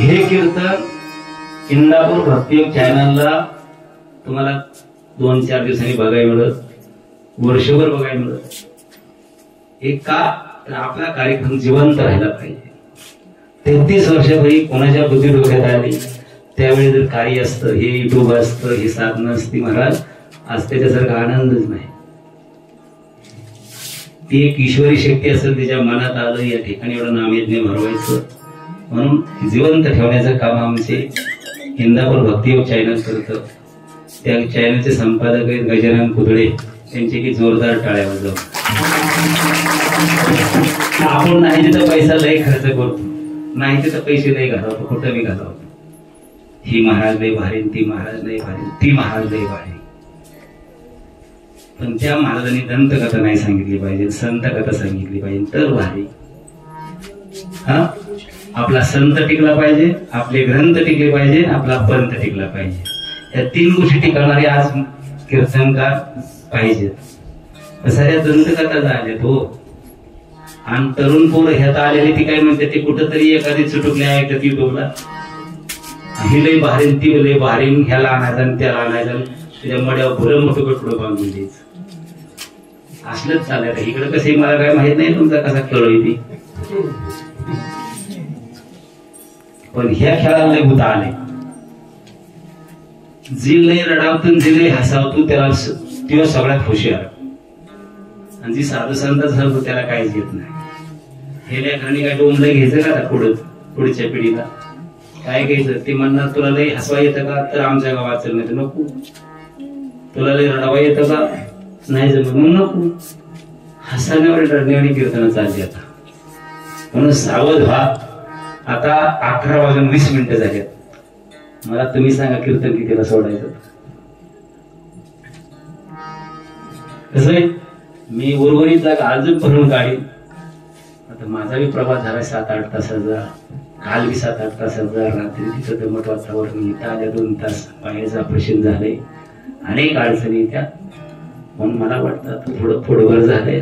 हे कीर्तन इंदापूर भक्तियोग चॅनलला तुम्हाला 2-4 दिवसांनी बघायला मिळत, वर्षभर बघायला मिळत. हे का तर आपला कार्यक्रम जिवंत राहिला पाहिजे. 33 वर्षापूर्वी कोणाच्या बुद्धी डोक्यात आली त्यावेळी जर कार्य असतं, हे युट्यूब असतं, ही साधनं असती महाराज, आज त्याच्यासारखा आनंदच नाही. ती एक ईश्वरी शक्ती असेल, तिच्या मनात आलं या ठिकाणी एवढं नामयज्ञ भरवायचं, म्हणून जिवंत ठेवण्याचं काम आमचे इंदापूर भक्तियोग चॅनल करतं. त्या चॅनलचे संपादक आहेत गजानन कुदळे, त्यांचे की जोरदार टाळ्या वाजव. आपण नाही तिथं पैसा लय खर्च करतो, नाही तिथं पैसे लय घालवतो, कुठं मी घालवतो. ही महाराज लय भारी, ती महाराज लय भारी, ती महाराज लय भारी. पण त्या महाराजांनी दंतकथा नाही सांगितली पाहिजे, संत कथा सांगितली पाहिजे तर भारी. हा, आपला संत टिकला पाहिजे, आपले ग्रंथ टिकले पाहिजे, आपला पंथ टिकला पाहिजे. या 3 गोष्टी टिकवणारे आज कीर्तनकार पाहिजेत. साऱ्या दंतकथा झाल्या हो. आणि तरुण पोरं ह्यात आलेली ती काय म्हणते, ते कुठंतरी एखादी चुटुकली ऐकत युट्यूबला, ही लय भारीन ती लय भारीन, ह्याला आणायचं आणि त्याला आणायचं, त्याच्या मड्यावर भुरं मोठं कटडं बांधून द्यायचं. असलंच चाललंय. इकडे कसं मला काय माहित नाही तुमचा कसा खेळ ती, पण ह्या खेळाला लय भूत आले. जी लय रडावतून जी लय हसावतो त्याला तेव्हा सगळ्यात हुशार, आणि जी साधू संत झालं त्याला काहीच घेत नाही. हे लेकरांनी काय डोंबलं घ्यायचं का पुढच्या पिढीला? काय घ्यायचं ते म्हणणार, तुला लय हसवा येतं का? तर आमच्या गावात चल, नाही तर नको. तुला लय रडावा येतं का? नाही जमत मग नको. हसण्यावर रडण्याने कीर्तन चालली आता. म्हणून सावध व्हा. आता 11:20 झाल्यात. मला तुम्ही सांगा कीर्तन कितीला सोडायचं? कसं आहे, मी उर्वरित जागा अजून भरून काढीन. आता माझा बी प्रवास झाला 7-8 तासाचा, काल बी 7-8 तासाचा. रात्री तिथं दमट वातावरण, इथं आल्या 2 तास पायाचं ऑपरेशन झालंय, अनेक अडचणी त्या. म्हणून मला वाटतं आता थोडं फोडवर झालंय.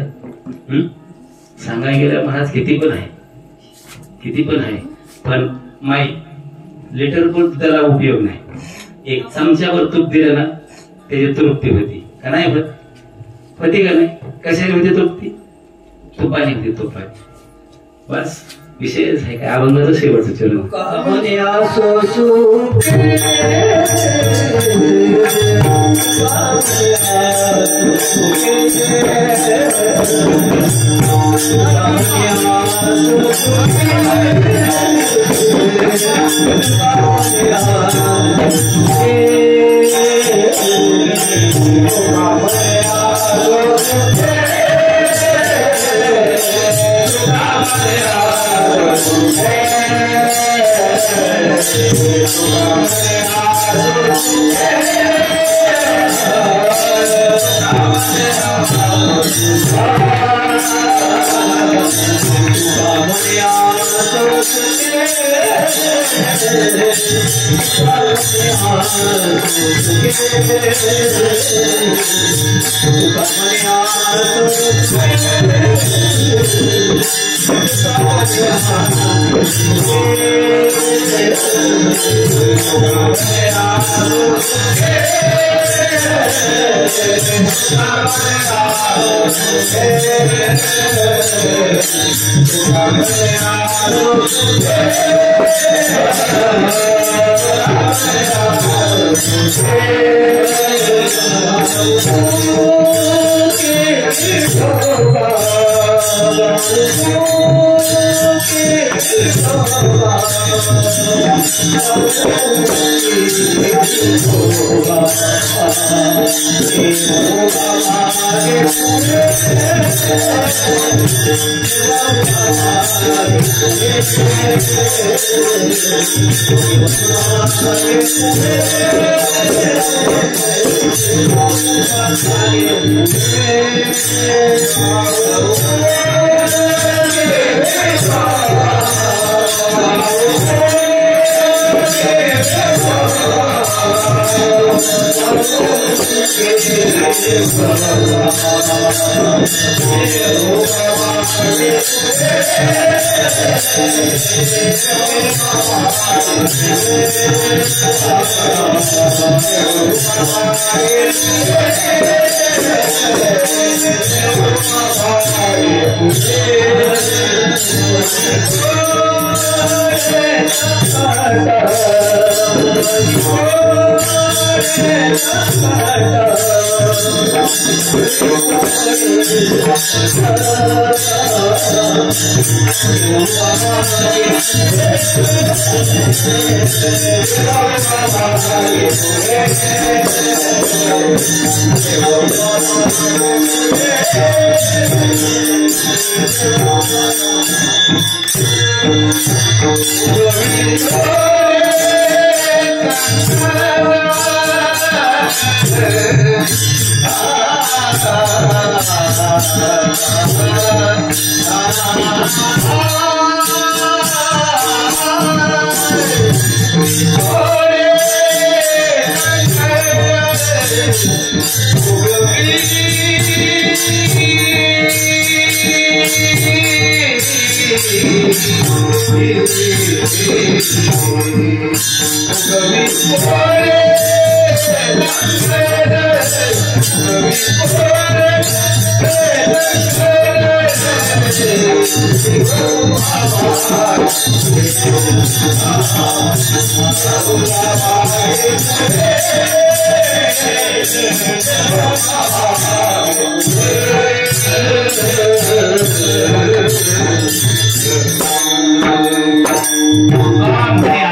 सांगायला गेलं महाराज किती पण आहे, पण माई लिटर पण त्याला उपयोग नाही. एक चमच्यावर तूप दिलं ना त्याची तृप्ती होती का नाही होत? होती का नाही? कशाने होते तृप्ती? तुपाने होती, तुपाने. बस विषयच आहे काय? अभंगाचं शेवटचं चरण.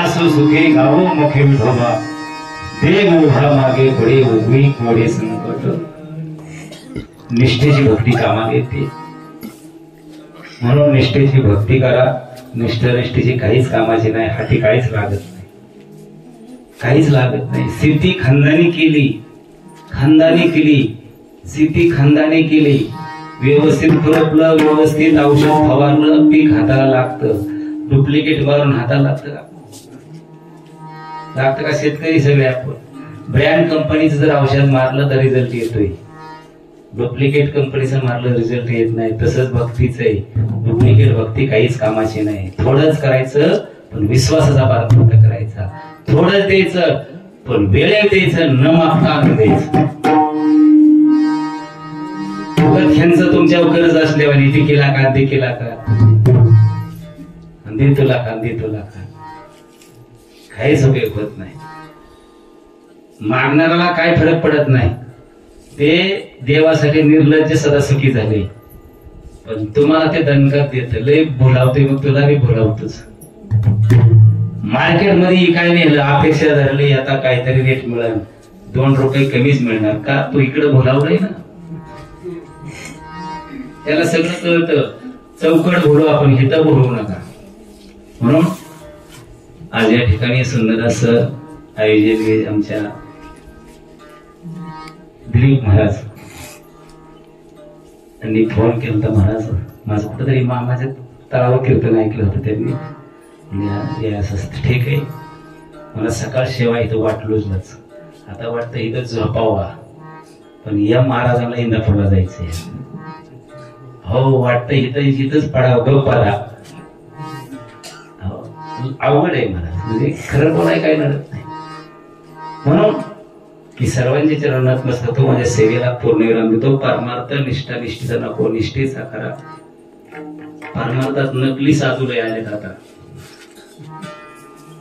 आसो सुखे गावो मुखे विठोबा देव उभा मागे पुढे उगवी कोडे संकट निष्ठेची भक्ती कामाला येते म्हणून निष्ठेची भक्ती करा निष्ठेची काहीच कामाची नाही हाती काहीच लागत नाही काहीच लागत नाही सिद्धी खानदानी केली सिद्धी खानदानी केली व्यवस्थित खुरपलं व्यवस्थित औषध फवारलं पीक हाताला लागतं डुप्लिकेट मारून हाताला लागतं का शेतकरी सगळे आपण ब्रँड कंपनीचं जर औषध मारलं तर रिझल्ट येतोय डुप्लिकेट कंपनीचं मारलं रिझल्ट येत नाही तसंच भक्तीच आहे डुप्लिकेट भक्ती काहीच कामाची नाही थोडंच करायचं पण विश्वासाचा पारपत्र करायचा थोडंच द्यायचं पण वेळेत द्यायचं न मागता द्यायचं ह्यांचं तुमच्यावर कर्ज असल्यावर ते केला का दे तुला का काहीच उपयोग होत नाही मागणाऱ्याला काय फरक पडत नाही ते देवासाठी निर्लज्ज सदा सुखी झाले पण तुम्हाला ते दणकात देत लय बोलावते मग तुला बी बोलावतोच मार्केटमध्ये काय नेलं अपेक्षा धरली आता काहीतरी रेट मिळेल 2 रुपये कमीच मिळणार का तू इकडे बोलावलंय ना त्याला सगळं कळतं चौकट बोलू आपण हिथं बोलवू नका म्हणून आज या ठिकाणी सुंदर असं आयोजन आमच्या दिलीप महाराज त्यांनी फोन केला होता महाराज माझं कुठंतरी मामाच्या तळावर कीर्तन ऐकलं होतं त्यांनी असं ठीक आहे मला सकाळ सेवा इथं वाटलोच आता वाटतं इथं झोपावा पण या महाराजांना इंदापूरला जायचंय हो वाटतं इथंच पडावं गप्पाला अवघड आहे महाराज म्हणजे खरं बोलाय काय नडत नाही म्हणून की सर्वांच्या चरणात मस्त तो माझ्या सेवेला पूर्ण विराम देतो परमार्थ निष्ठा निष्ठेचा नको निष्ठेचा करा परमार्थात नकली साधू लय आले आता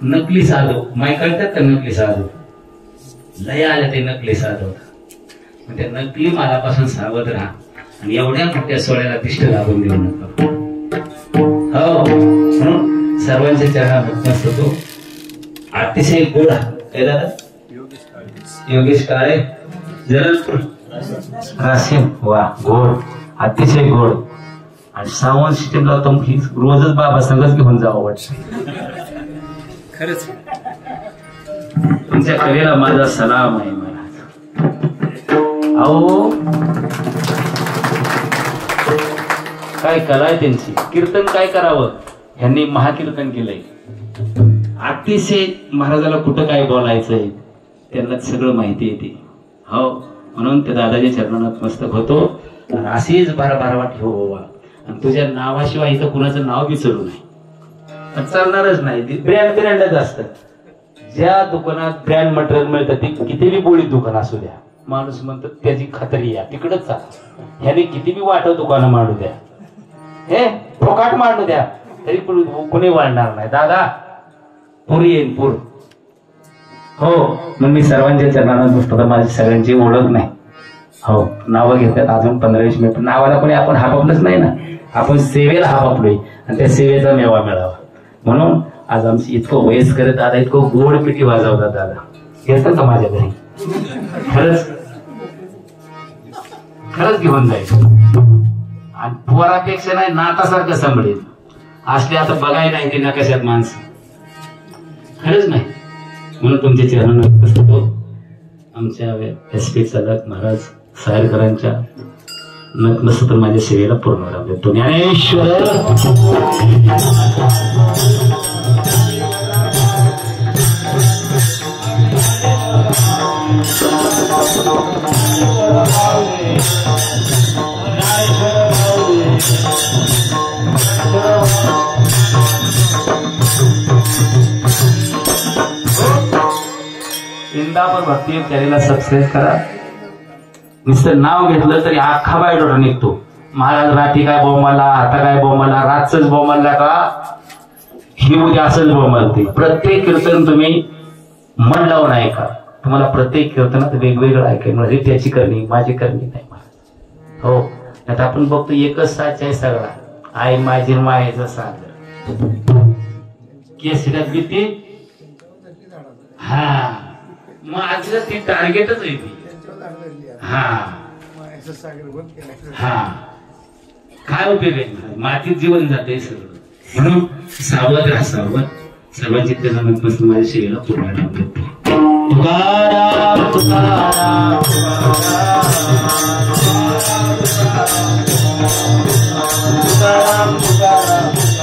नकली साधू माय कळतात का नकली साधू लय आले ते नकली साधू त्या नकली मालापासून सावध राहा आणि एवढ्या मोठ्या सोहळ्याला तिष्ठ लागून देऊ नका हो म्हणून सर्वांच्या चरणात मस्त तो अतिशय गोड काय झालं योगेश काळे जरलपूर राशीन वा गोड अतिशय गोड आणि सावंत सिस्टीमला तो रोजच बाबा संगच घेऊन जावं वाटत खरंच तुमच्या कलेला माझा सलाम आहे महाराज अहो काय कला आहे त्यांची कीर्तन काय करावं ह्यांनी महाकीर्तन केलंय अतिशय महाराजाला कुठं काय बोलायचंय त्यांना सगळं माहिती येते हो म्हणून त्या दादाच्या चरणात मस्तक होतो अशीच बारवाट ठेव बाबा आणि तुझ्या नावाशिवाय इथं कुणाचं नाव विचारू नाही चालणारच नाही ब्रँडच असतं ज्या दुकानात ब्रँड मटेरियल मिळतं ती किती बी बोळी दुकान असू द्या माणूस म्हणतो त्याची खात्री या तिकडच चाल ह्याने किती बी वाटव दुकानं मांडू द्या हे फोकाट मांडू द्या तरी कोणी वाढणार नाही दादा पूर येईल पूर हो मग मी सर्वांच्या चरणात बसतो माझी सगळ्यांची ओळख नाही हो नावं घेतात अजून 15-20 मिनिट नावाला कोणी आपण हापापलंच नाही ना आपण सेवेला हापापलोय आणि त्या सेवेचा मेवा मिळावा म्हणून आज आमची इतकं वयस्कर दादा इतकं गोड पिठी वाजवतात दादा येतं का माझ्या घरी खरंच घेऊन जायचं आणि पोरापेक्षा नाही नातासारखं सांभाळेल असले आता बघाय नाही ते ना कशात माणसं खरंच नाही म्हणून तुमच्या चरणात बसतो आमच्या SP चालक महाराज साहेरकरांच्या नसतं तर माझ्या सेवेला पूर्ण राहू देतो ज्ञानेश्वर चॅनलवर भक्ती चॅनलला सबस्क्राईब करा. नुसतं नाव घेतलं तरी अख्खा बायोडाटा निघतो. महाराज रात्री काय बोंबाला, आता काय बोंबाला, रातच बोंबाला का ही उद्या असंच बोंबालते. प्रत्येक कीर्तन तुम्ही मन लावून ऐका. तुम्हाला प्रत्येक कीर्तनात वेगवेगळं ऐकायला म्हणजे त्याची करणी माझी करणी नाही महाराज. हो आता आपण बघतो एकच साच आहे सगळा. आई माझी मायेचा सागर केसऱ्यात भीती. हा माझं ती टार्गेटच आहे ती. हा हा काय उपयोग आहे. मातीत जीवन जाते सगळं. म्हणून सावध राहा सावध. सर्वांची त्याच्यापासून माझ्या शरीराला पूर्ण तुकाराम तुकाराम तुकाराम